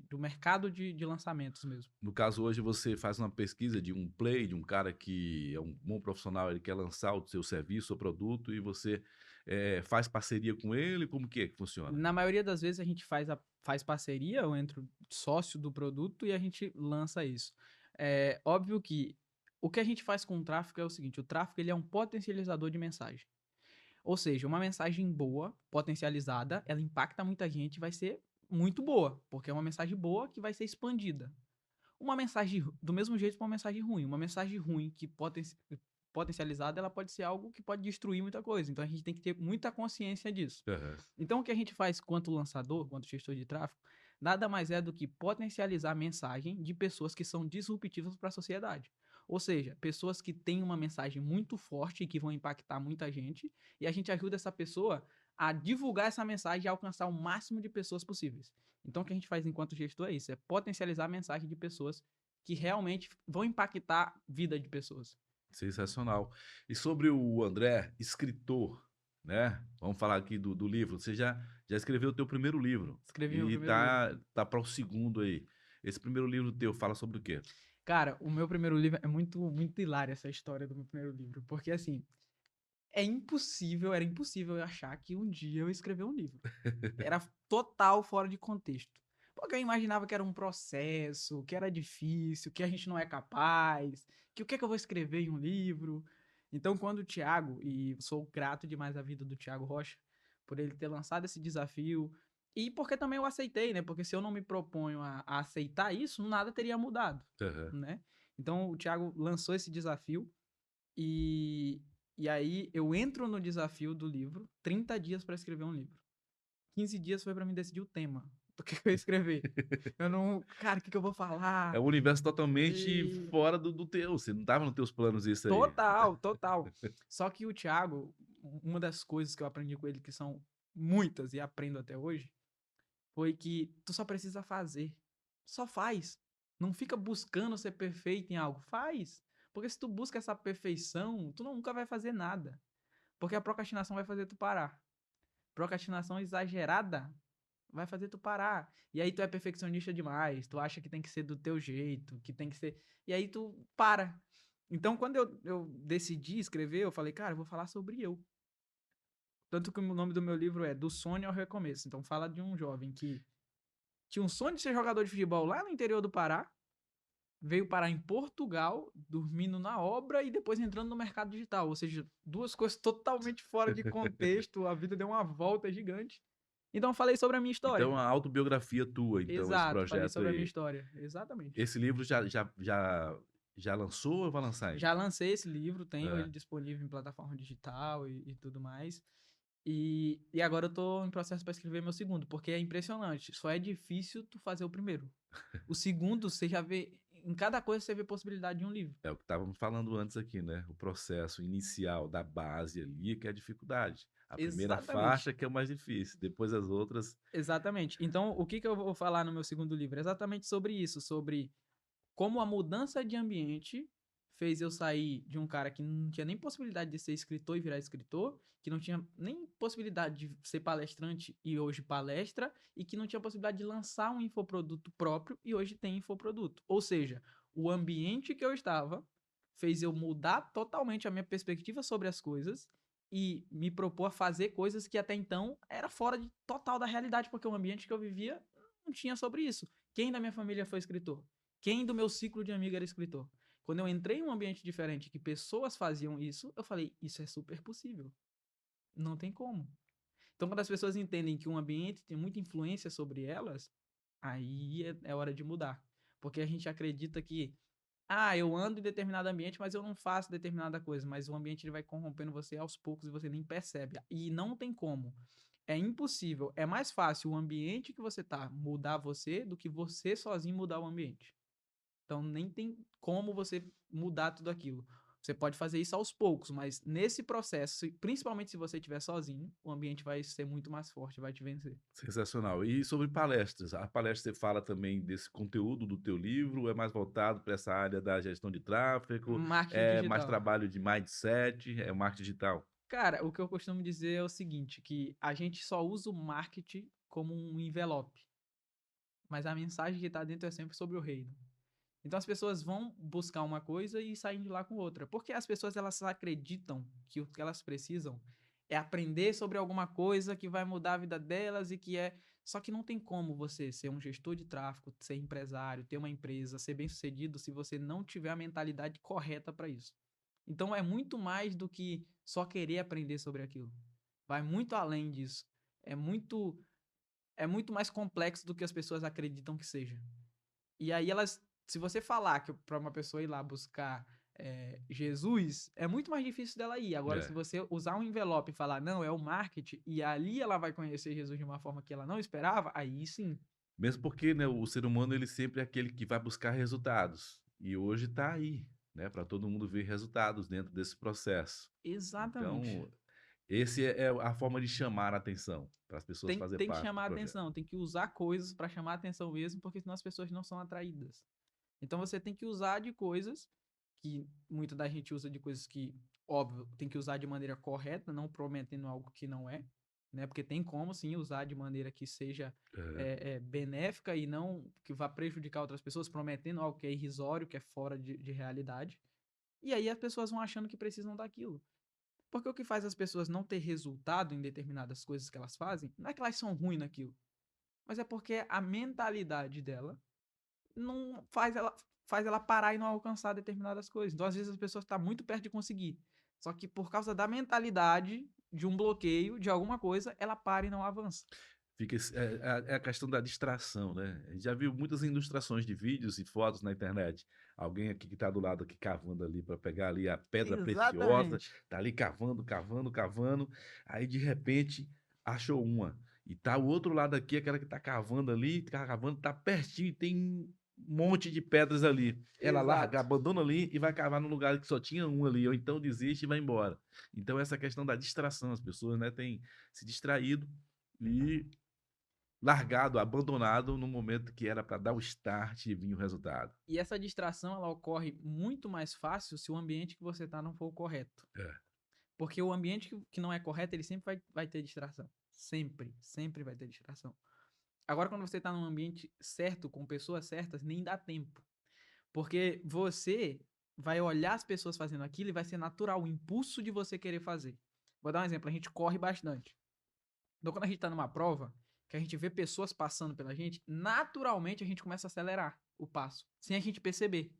do mercado de lançamentos mesmo. no caso, hoje você faz uma pesquisa de um play, de um cara que é um bom profissional, ele quer lançar o seu serviço ou produto e você faz parceria com ele, como que é que funciona? Na maioria das vezes a gente faz parceria, eu entro sócio do produto e a gente lança isso. É óbvio que o que a gente faz com o tráfego é o seguinte: o tráfego ele é um potencializador de mensagem. Ou seja, uma mensagem boa, potencializada, ela impacta muita gente e vai ser muito boa, porque é uma mensagem boa que vai ser expandida. Uma mensagem, do mesmo jeito, uma mensagem ruim. Uma mensagem ruim que potencializada, ela pode ser algo que pode destruir muita coisa. Então a gente tem que ter muita consciência disso. Aham. Então o que a gente faz quanto lançador, quanto gestor de tráfego, nada mais é do que potencializar a mensagem de pessoas que são disruptivas para a sociedade. Ou seja, pessoas que têm uma mensagem muito forte e que vão impactar muita gente, e a gente ajuda essa pessoa a divulgar essa mensagem e alcançar o máximo de pessoas possíveis. Então, o que a gente faz enquanto gestor é isso: é potencializar a mensagem de pessoas que realmente vão impactar a vida de pessoas. Sensacional. E sobre o André, escritor, né? Vamos falar aqui do livro. Você já escreveu o teu primeiro livro Escrevi meu e primeiro livro. tá para o segundo aí. Esse primeiro livro teu fala sobre o quê? Cara, o meu primeiro livro é muito, muito hilária essa história do meu primeiro livro, porque assim, era impossível eu achar que um dia eu ia escrever um livro. Era total fora de contexto. Porque eu imaginava que era um processo, que era difícil, que a gente não é capaz, que o que é que eu vou escrever em um livro. Então, quando o Thiago, e sou grato demais à vida do Thiago Rocha, por ele ter lançado esse desafio, e porque também eu aceitei, né? Porque se eu não me proponho a aceitar isso, nada teria mudado, Aham. né? Então, o Thiago lançou esse desafio, e, e aí eu entro no desafio do livro, 30 dias para escrever um livro. 15 dias foi pra mim decidir o tema do que eu ia escrever. Eu não. Cara, o que eu vou É falar? um universo totalmente E... fora do teu. Você não tava nos teus planos isso aí. Total, total. Só que o Thiago, uma das coisas que eu aprendi com ele que são muitas, e aprendo até hoje, foi que tu só precisa fazer. Só faz. Não fica buscando ser perfeito em algo. Faz. Porque se tu busca essa perfeição, tu nunca vai fazer nada. Porque a procrastinação vai fazer tu parar. Procrastinação exagerada vai fazer tu parar. E aí tu é perfeccionista demais, tu acha que tem que ser do teu jeito, que tem que ser. E aí tu para. Então, quando eu decidi escrever, eu falei, cara, eu vou falar sobre eu. Tanto que o nome do meu livro é Do Sonho ao Recomeço. Então, fala de um jovem que tinha um sonho de ser jogador de futebol lá no interior do Pará, veio parar em Portugal, dormindo na obra e depois entrando no mercado digital. Ou seja, duas coisas totalmente fora de contexto. A vida deu uma volta gigante. Então, eu falei sobre a minha história. Então, a autobiografia tua, então, esse Exato, falei projeto sobre a minha aí. história. Exatamente. Esse livro já lançou ou vai lançar ainda? Já lancei esse livro, tenho É. ele disponível em plataforma digital e tudo mais. E agora eu tô em processo para escrever meu segundo, porque é impressionante. Só é difícil tu fazer o primeiro. O segundo, você já vê. Em cada coisa você vê possibilidade de um livro. É o que estávamos falando antes aqui, né? O processo inicial da base ali, que é a dificuldade. A primeira Exatamente. faixa que é o mais difícil, depois as outras. Exatamente. Então, o que eu vou falar no meu segundo livro? É exatamente sobre isso, sobre como a mudança de ambiente fez eu sair de um cara que não tinha nem possibilidade de ser escritor e virar escritor, que não tinha nem possibilidade de ser palestrante e hoje palestra, e que não tinha possibilidade de lançar um infoproduto próprio e hoje tem infoproduto. Ou seja, o ambiente que eu estava fez eu mudar totalmente a minha perspectiva sobre as coisas e me propor a fazer coisas que até então era fora de total da realidade, porque o ambiente que eu vivia não tinha sobre isso. Quem da minha família foi escritor? Quem do meu ciclo de amigo era escritor? Quando eu entrei em um ambiente diferente que pessoas faziam isso, eu falei, isso é super possível. Não tem como. Então, quando as pessoas entendem que um ambiente tem muita influência sobre elas, aí é hora de mudar. Porque a gente acredita que, eu ando em determinado ambiente, mas eu não faço determinada coisa. Mas o ambiente ele vai corrompendo você aos poucos e você nem percebe. E não tem como. É impossível. É mais fácil o ambiente que você tá mudar você do que você sozinho mudar o ambiente. Então nem tem como você mudar tudo aquilo. Você pode fazer isso aos poucos, mas nesse processo, principalmente se você estiver sozinho, o ambiente vai ser muito mais forte, vai te vencer. Sensacional. E sobre palestras? A palestra você fala também desse conteúdo do teu livro, é mais voltado para essa área da gestão de tráfego, Marketing é mais digital. trabalho de mindset, é marketing digital? Cara, o que eu costumo dizer é o seguinte, que a gente só usa o marketing como um envelope, mas a mensagem que está dentro é sempre sobre o reino. Então as pessoas vão buscar uma coisa e saem de lá com outra. Porque as pessoas elas acreditam que o que elas precisam é aprender sobre alguma coisa que vai mudar a vida delas e que é. Só que não tem como você ser um gestor de tráfego, ser empresário, ter uma empresa, ser bem-sucedido se você não tiver a mentalidade correta para isso. Então é muito mais do que só querer aprender sobre aquilo. Vai muito além disso. É muito é muito mais complexo do que as pessoas acreditam que seja. E aí elas, se você falar que para uma pessoa ir lá buscar Jesus, é muito mais difícil dela ir. Agora, se É. você usar um envelope e falar, não, é o marketing, e ali ela vai conhecer Jesus de uma forma que ela não esperava, aí sim. Mesmo porque, né, o ser humano ele sempre é aquele que vai buscar resultados. E hoje está aí, né, para todo mundo ver resultados dentro desse processo. Exatamente. Então, esse é a forma de chamar a atenção para as pessoas Tem, fazer tem que parte do chamar a projeto. atenção, tem que usar coisas para chamar a atenção mesmo, porque senão as pessoas não são atraídas. Então você tem que usar de coisas que muita da gente usa de coisas que, óbvio, tem que usar de maneira correta, não prometendo algo que não é, né? Porque tem como sim usar de maneira que seja É. benéfica e não que vá prejudicar outras pessoas, prometendo algo que é irrisório, que é fora de realidade. E aí as pessoas vão achando que precisam daquilo. Porque o que faz as pessoas não ter resultado em determinadas coisas que elas fazem, não é que elas são ruins naquilo, mas é porque a mentalidade dela não faz ela parar e não alcançar determinadas coisas. Então, às vezes, as pessoas estão muito perto de conseguir. Só que por causa da mentalidade, de um bloqueio, de alguma coisa, ela para e não avança. Fica é a questão da distração, né. A gente já viu muitas ilustrações de vídeos e fotos na internet. Alguém aqui que está do lado aqui cavando ali para pegar ali a pedra preciosa, Exatamente. tá ali cavando, cavando, cavando, aí de repente achou uma. E tá o outro lado aqui, aquela que tá cavando ali, tá cavando, tá pertinho e tem um monte de pedras ali. Ela larga, Exato. abandona ali e vai cavar num lugar que só tinha um ali, ou então desiste e vai embora. Então essa questão da distração, as pessoas, né, têm se distraído e largado, abandonado no momento que era para dar o start e vir o resultado. E essa distração, ela ocorre muito mais fácil se o ambiente que você tá não for o correto. É. Porque o ambiente que não é correto, ele sempre vai ter distração. Sempre, sempre vai ter distração. Agora, quando você tá num ambiente certo, com pessoas certas, nem dá tempo. Porque você vai olhar as pessoas fazendo aquilo e vai ser natural o impulso de você querer fazer. Vou dar um exemplo, a gente corre bastante. Então, quando a gente tá numa prova, que a gente vê pessoas passando pela gente, naturalmente a gente começa a acelerar o passo, sem a gente perceber.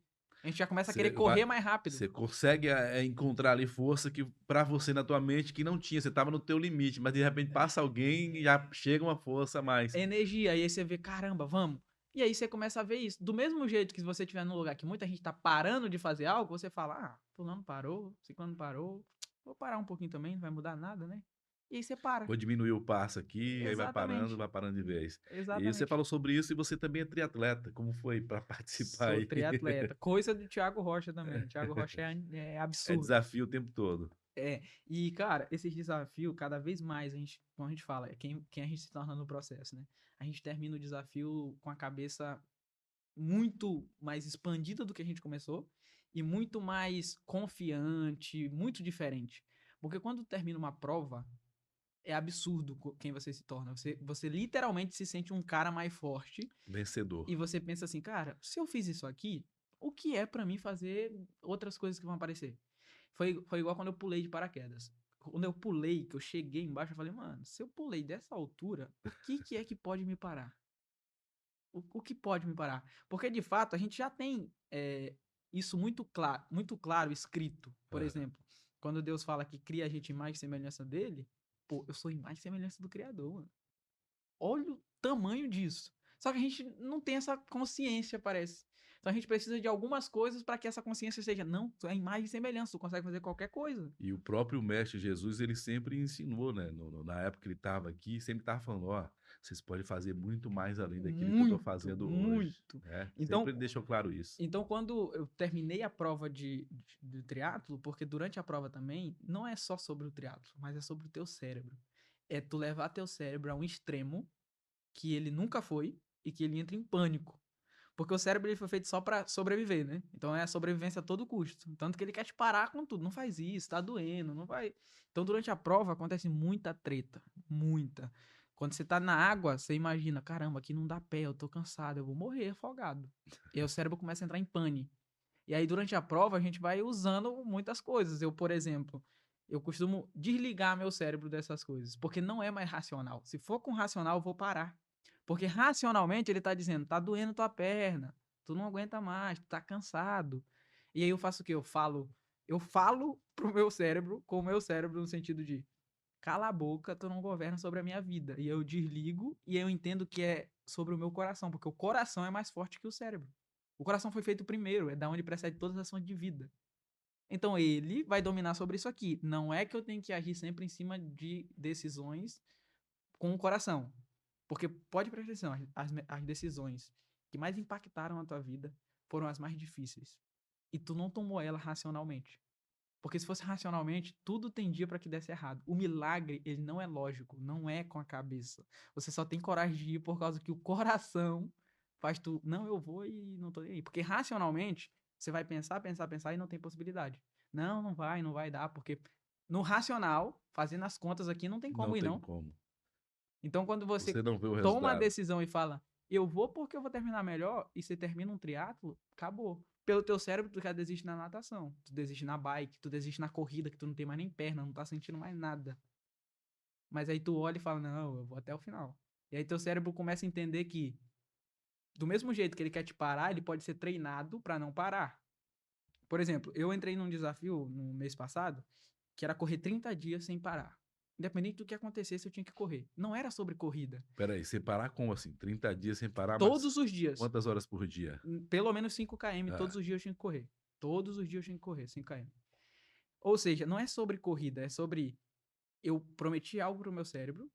A gente já começa a querer Você vai correr mais rápido. você consegue, encontrar ali força que para você na tua mente que não tinha, você estava no teu limite, mas de repente passa alguém e já chega uma força a mais. Energia, e aí você vê, caramba, vamos. E aí você começa a ver isso. Do mesmo jeito que você estiver num lugar que muita gente tá parando de fazer algo, você fala, ah, fulano parou, ciclano parou, vou parar um pouquinho também, não vai mudar nada, né? E aí você para. Vou diminuir o passo aqui, aí Exatamente, vai parando de vez. E você exatamente. falou sobre isso e você também é triatleta, como foi para participar Sou aí? triatleta. Coisa do Thiago Rocha também. Thiago Rocha é É absurdo. desafio o tempo todo. É, e cara, esses desafios, cada vez mais, a gente, como a gente fala, é quem a gente se torna no processo, né? A gente termina o desafio com a cabeça muito mais expandida do que a gente começou e muito mais confiante, muito diferente. Porque quando termina uma prova, é absurdo quem você se torna. Você literalmente se sente um cara mais forte Vencedor. e você pensa assim, cara, se eu fiz isso aqui, o que é pra mim fazer outras coisas que vão aparecer? Foi igual quando eu pulei de paraquedas. Quando eu pulei, que eu cheguei embaixo, eu falei, mano, se eu pulei dessa altura, o que é que pode me parar? O que pode me parar? Porque, de fato, a gente já tem isso muito claro escrito. Por Aham. exemplo, quando Deus fala que cria a gente imagem e semelhança dele, pô, eu sou imagem e semelhança do Criador, mano. Olha o tamanho disso. Só que a gente não tem essa consciência, parece. Então a gente precisa de algumas coisas para que essa consciência seja, não, é imagem e semelhança, tu consegue fazer qualquer coisa. E o próprio mestre Jesus, ele sempre ensinou, né, na época que ele estava aqui, sempre estava falando: "Ó, vocês podem fazer muito mais além daquilo que eu estou Muito, fazendo hoje", muito. né. Sempre Então, ele deixou claro isso. então quando eu terminei a prova de triatlo, porque durante a prova também, não é só sobre o triatlo, mas é sobre o teu cérebro. É tu levar teu cérebro a um extremo que ele nunca foi e que ele entra em pânico. Porque o cérebro ele foi feito só pra sobreviver, né? Então é a sobrevivência a todo custo. Tanto que ele quer te parar com tudo. Não faz isso, tá doendo, não vai. Então durante a prova acontece muita treta. Muita. Quando você tá na água, você imagina: caramba, aqui não dá pé, eu tô cansado, eu vou morrer afogado. E aí o cérebro começa a entrar em pane. E aí durante a prova a gente vai usando muitas coisas. Eu, por exemplo, eu costumo desligar meu cérebro dessas coisas. Porque não é mais racional. Se for com racional, eu vou parar. Porque racionalmente ele tá dizendo, tá doendo tua perna, tu não aguenta mais, tu tá cansado. E aí eu faço o quê? Eu falo pro meu cérebro, com o meu cérebro no sentido de cala a boca, tu não governa sobre a minha vida. E eu desligo e eu entendo que é sobre o meu coração, porque o coração é mais forte que o cérebro. O coração foi feito primeiro, é da onde precede todas as ações de vida. Então ele vai dominar sobre isso aqui. Não é que eu tenho que agir sempre em cima de decisões com o coração. Porque pode prestar atenção, as decisões que mais impactaram a tua vida foram as mais difíceis. E tu não tomou ela racionalmente. Porque se fosse racionalmente, tudo tendia para que desse errado. O milagre, ele não é lógico, não é com a cabeça. Você só tem coragem de ir por causa que o coração faz tu, não, eu vou e não tô nem aí. Porque racionalmente, você vai pensar, pensar, pensar e não tem possibilidade. Não, não vai dar, porque no racional, fazendo as contas aqui, não tem Não como ir, tem não. como. Então, quando você Você não vê o toma a resultado. decisão e fala, eu vou porque eu vou terminar melhor, e você termina um triatlo, acabou. Pelo teu cérebro, tu já desiste na natação, tu desiste na bike, tu desiste na corrida, que tu não tem mais nem perna, não tá sentindo mais nada. Mas aí tu olha e fala, não, eu vou até o final. E aí teu cérebro começa a entender que, do mesmo jeito que ele quer te parar, ele pode ser treinado para não parar. Por exemplo, eu entrei num desafio no mês passado, que era correr 30 dias sem parar. Independente do que acontecesse, eu tinha que correr. Não era sobre corrida. Espera aí, sem parar como assim? 30 dias sem parar, mas Todos os dias. quantas horas por dia? Pelo menos 5 km, todos Ah, os dias eu tinha que correr. Todos os dias eu tinha que correr 5 km. Ou seja, não é sobre corrida, é sobre eu prometi algo pro meu cérebro,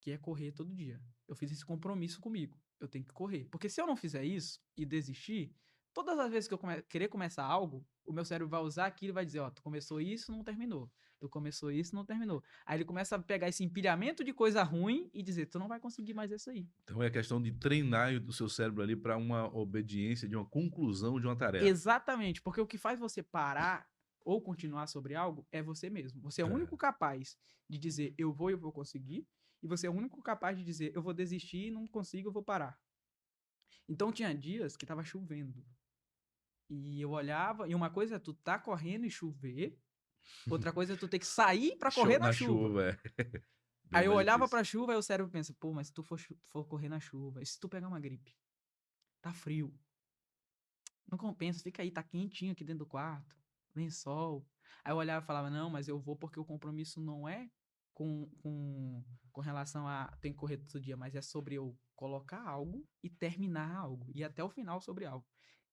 que é correr todo dia. Eu fiz esse compromisso comigo. Eu tenho que correr. Porque se eu não fizer isso e desistir, todas as vezes que eu querer começar algo, o meu cérebro vai usar aquilo e vai dizer, ó, tu começou isso, não terminou. Tu começou isso, não terminou. Aí ele começa a pegar esse empilhamento de coisa ruim e dizer, tu não vai conseguir mais isso aí. Então é questão de treinar o seu cérebro ali para uma obediência de uma conclusão de uma tarefa. Exatamente, porque o que faz você parar ou continuar sobre algo é você mesmo. Você é o É. único capaz de dizer e eu vou conseguir, e você é o único capaz de dizer eu vou desistir, não consigo, eu vou parar. Então tinha dias que tava chovendo. E eu olhava, e uma coisa é tu tá correndo e chover, outra coisa é tu ter que sair pra correr na Na chuva. chuva, é. Bem Aí eu mais olhava difícil. pra chuva e o cérebro pensa, pô, mas se tu for correr na chuva, e se tu pegar uma gripe? Tá frio. Não compensa, fica aí, tá quentinho aqui dentro do quarto, lençol. Aí eu olhava e falava, não, mas eu vou porque o compromisso não é com, com, com relação a tem que correr todo dia, mas é sobre eu colocar algo e terminar algo, e até o final sobre algo.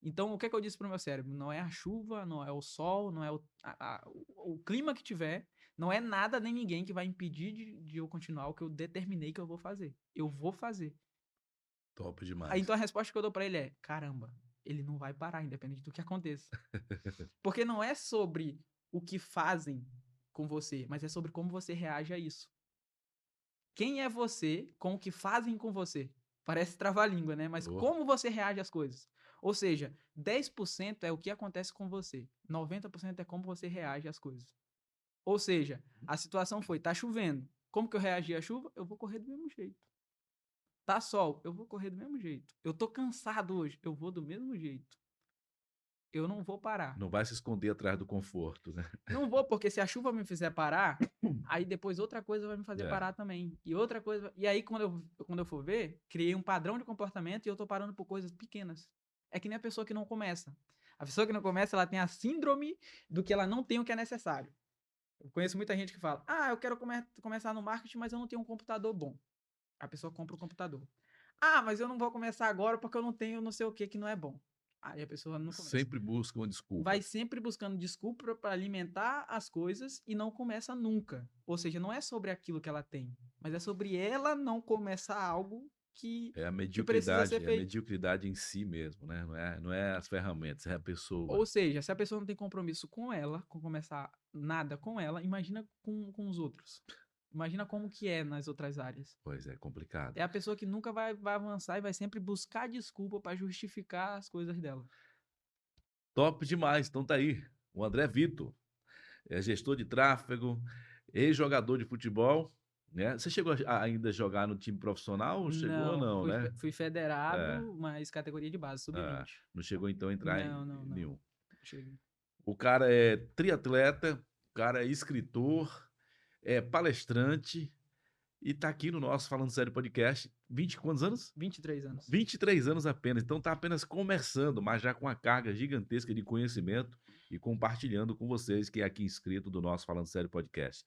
Então, o que é que eu disse pro meu cérebro? Não é a chuva, não é o sol, não é o clima que tiver, não é nada nem ninguém que vai impedir de eu continuar o que eu determinei que eu vou fazer. Eu vou fazer. Top Aí, demais. então a resposta que eu dou pra ele é: caramba, ele não vai parar, independente do que aconteça. Porque não é sobre o que fazem com você, mas é sobre como você reage a isso. Quem é você com o que fazem com você? Parece trava-língua, né? Mas Oh, como você reage às coisas? Ou seja, 10% é o que acontece com você, 90% é como você reage às coisas. Ou seja, a situação foi: tá chovendo. Como que eu reagi à chuva? Eu vou correr do mesmo jeito. Tá sol, eu vou correr do mesmo jeito. Eu tô cansado hoje, eu vou do mesmo jeito. Eu não vou parar. não vai se esconder atrás do conforto, né? Não vou, porque se a chuva me fizer parar, aí depois outra coisa vai me fazer É. parar também. E outra coisa. E aí, quando eu for ver, criei um padrão de comportamento e eu tô parando por coisas pequenas. É que nem a pessoa que não começa. A pessoa que não começa, ela tem a síndrome do que ela não tem o que é necessário. Eu conheço muita gente que fala: ah, eu quero começar no marketing, mas eu não tenho um computador bom. A pessoa compra o computador. Ah, mas eu não vou começar agora porque eu não tenho não sei o que não é bom. Aí a pessoa não começa. Sempre busca uma desculpa. Vai sempre buscando desculpa para alimentar as coisas e não começa nunca. Ou seja, não é sobre aquilo que ela tem, mas é sobre ela não começar algo É a que precisa ser mediocridade, é a feito. mediocridade em si mesmo, né? Não é as ferramentas, é a pessoa. Ou seja, se a pessoa não tem compromisso com ela, com começar nada com ela, imagina com os outros. Imagina como que é nas outras áreas. Pois é, complicado. É a pessoa que nunca vai avançar e vai sempre buscar desculpa para justificar as coisas dela. Top demais. Então tá aí. O André Vitor é gestor de tráfego, ex-jogador de futebol, né? Você chegou a ainda jogar no time profissional? Chegou ou Não, não, né? fui É, federado, mas categoria de base, é. sub-20. Não chegou então a entrar Não, em não, não. nenhum. Cheguei. O cara é triatleta, o cara é escritor, é palestrante e tá aqui no nosso Falando Sério Podcast. 20 quantos anos? 23 anos. 23 anos apenas, então está apenas começando, mas já com uma carga gigantesca de conhecimento e compartilhando com vocês, que é aqui inscrito do nosso Falando Sério Podcast.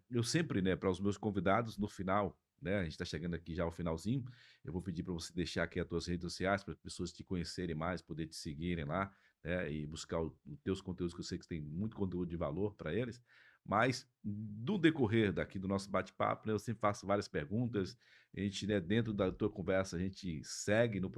Eu sempre, né, para os meus convidados, no final, né, a gente está chegando aqui já ao finalzinho, eu vou pedir para você deixar aqui as tuas redes sociais, para as pessoas te conhecerem mais, poder te seguirem lá, né, e buscar os teus conteúdos, que eu sei que você tem muito conteúdo de valor para eles. Mas, no decorrer daqui do nosso bate-papo, né, eu sempre faço várias perguntas, a gente, né, dentro da tua conversa, a gente segue no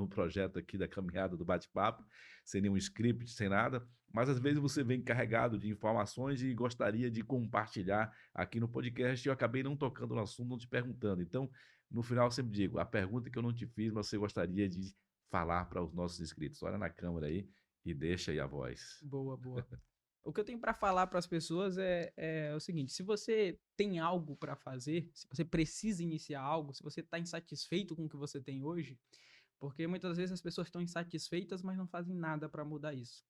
projeto aqui da caminhada do bate-papo, sem nenhum script, sem nada, mas às vezes você vem carregado de informações e gostaria de compartilhar aqui no podcast e eu acabei não tocando no assunto, não te perguntando. Então, no final, eu sempre digo, a pergunta que eu não te fiz, mas você gostaria de falar para os nossos inscritos. Olha na câmera aí e deixa aí a voz. Boa, boa. O que eu tenho para falar para as pessoas é o seguinte: se você tem algo para fazer, se você precisa iniciar algo, se você está insatisfeito com o que você tem hoje, porque muitas vezes as pessoas estão insatisfeitas, mas não fazem nada para mudar isso.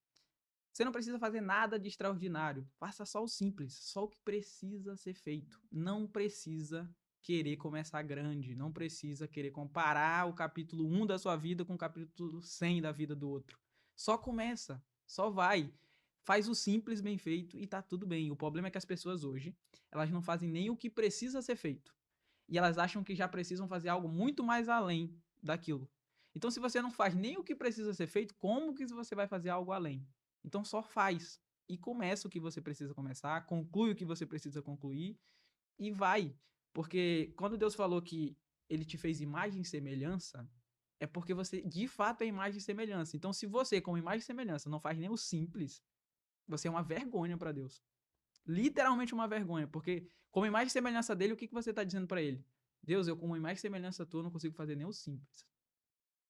Você não precisa fazer nada de extraordinário. Faça só o simples, só o que precisa ser feito. Não precisa querer começar grande, não precisa querer comparar o capítulo 1 da sua vida com o capítulo 100 da vida do outro. Só começa, só vai. Faz o simples bem feito e tá tudo bem. O problema é que as pessoas hoje, elas não fazem nem o que precisa ser feito. E elas acham que já precisam fazer algo muito mais além daquilo. Então, se você não faz nem o que precisa ser feito, como que você vai fazer algo além? Então só faz e começa o que você precisa começar, conclui o que você precisa concluir e vai. Porque quando Deus falou que ele te fez imagem e semelhança, é porque você de fato é imagem e semelhança. Então se você, como imagem e semelhança, não faz nem o simples, você é uma vergonha para Deus. literalmente uma vergonha, porque como imagem e semelhança dele, o que você tá dizendo pra ele? Deus, eu como imagem e semelhança tua não consigo fazer nem o simples.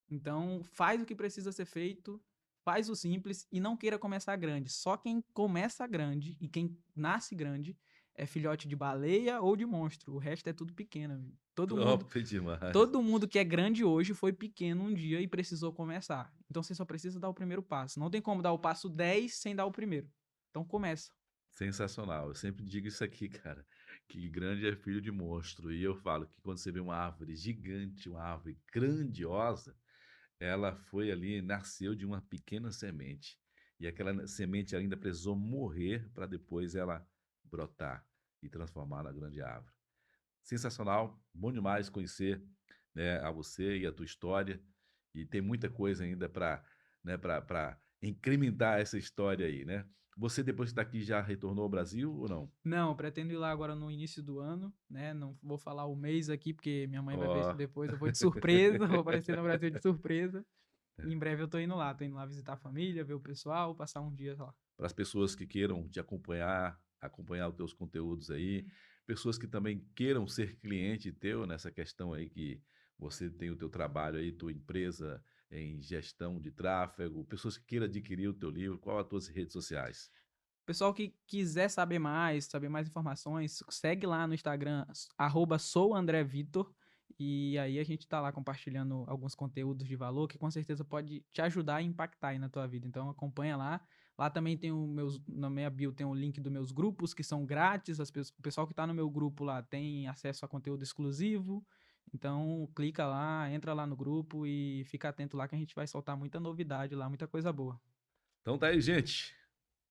Então, faz o que precisa ser feito, faz o simples e não queira começar grande. Só quem começa grande e quem nasce grande é filhote de baleia ou de monstro. O resto é tudo pequeno, amigo. Top demais. Todo mundo que é grande hoje foi pequeno um dia e precisou começar. Então você só precisa dar o primeiro passo. Não tem como dar o passo 10 sem dar o primeiro. Então começa. Sensacional. Eu sempre digo isso aqui, cara, que grande é filho de monstro. E eu falo que quando você vê uma árvore gigante, uma árvore grandiosa, ela foi ali, nasceu de uma pequena semente. E aquela semente ainda precisou morrer para depois ela brotar e transformar na grande árvore. Sensacional, bom demais conhecer, né, a você e a tua história. E tem muita coisa ainda para, né, para incrementar essa história aí, né? Você, depois que daqui, já retornou ao Brasil ou não? Não, eu pretendo ir lá agora no início do ano, né? Não vou falar o mês aqui, porque minha mãe vai ver isso Ó, depois. Eu vou de surpresa, vou aparecer no Brasil de surpresa. E em breve eu tô indo lá visitar a família, ver o pessoal, passar um dia lá. para as pessoas que queiram te acompanhar, acompanhar os teus conteúdos aí, pessoas que também queiram ser cliente teu nessa questão aí que você tem o teu trabalho aí, tua empresa em gestão de tráfego, pessoas que queiram adquirir o teu livro, qual as tuas redes sociais? Pessoal que quiser saber mais informações, segue lá no Instagram, @souandrevitor. E aí a gente tá lá compartilhando alguns conteúdos de valor que com certeza pode te ajudar e impactar aí na tua vida. Então acompanha lá. Lá também tem na minha bio tem o link dos meus grupos que são grátis. O pessoal que tá no meu grupo lá tem acesso a conteúdo exclusivo. Então clica lá, entra lá no grupo e fica atento lá que a gente vai soltar muita novidade lá, muita coisa boa. Então tá aí, gente.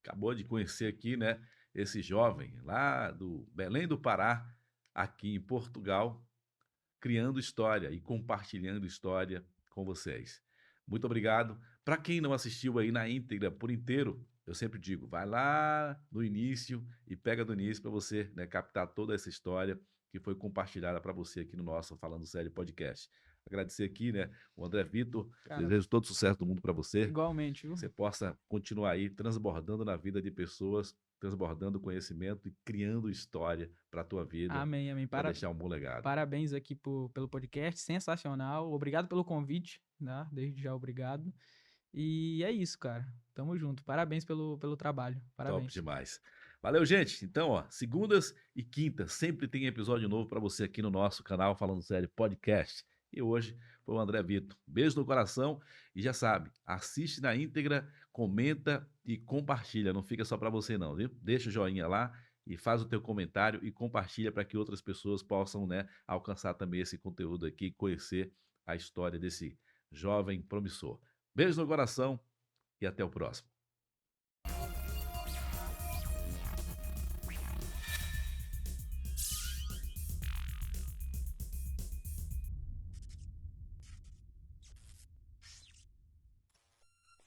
Acabou de conhecer aqui, né, esse jovem lá do Belém do Pará, aqui em Portugal, criando história e compartilhando história com vocês. Muito obrigado. Para quem não assistiu aí na íntegra, por inteiro, eu sempre digo, vai lá no início e pega do início para você, né, captar toda essa história que foi compartilhada para você aqui no nosso Falando Sério podcast. Agradecer aqui, né, o André Vitor, Cara, desejo todo sucesso do mundo para você, igualmente, que viu? você possa continuar aí transbordando na vida de pessoas, transbordando conhecimento e criando história para a tua vida, Amém, amém. para deixar um bom legado. Parabéns aqui pelo podcast, sensacional. Obrigado pelo convite, né? Desde já, obrigado. E é isso, cara. Tamo junto. Parabéns pelo trabalho. Top Parabéns. demais. Valeu, gente. Então, ó, segundas e quintas sempre tem episódio novo para você aqui no nosso canal Falando Sério Podcast. E hoje foi o André Vitor. Beijo no coração e já sabe, assiste na íntegra, comenta e compartilha. Não fica só para você não, viu? Deixa o joinha lá e faz o teu comentário e compartilha para que outras pessoas possam, né, alcançar também esse conteúdo aqui, conhecer a história desse jovem promissor. Beijo no coração e até o próximo.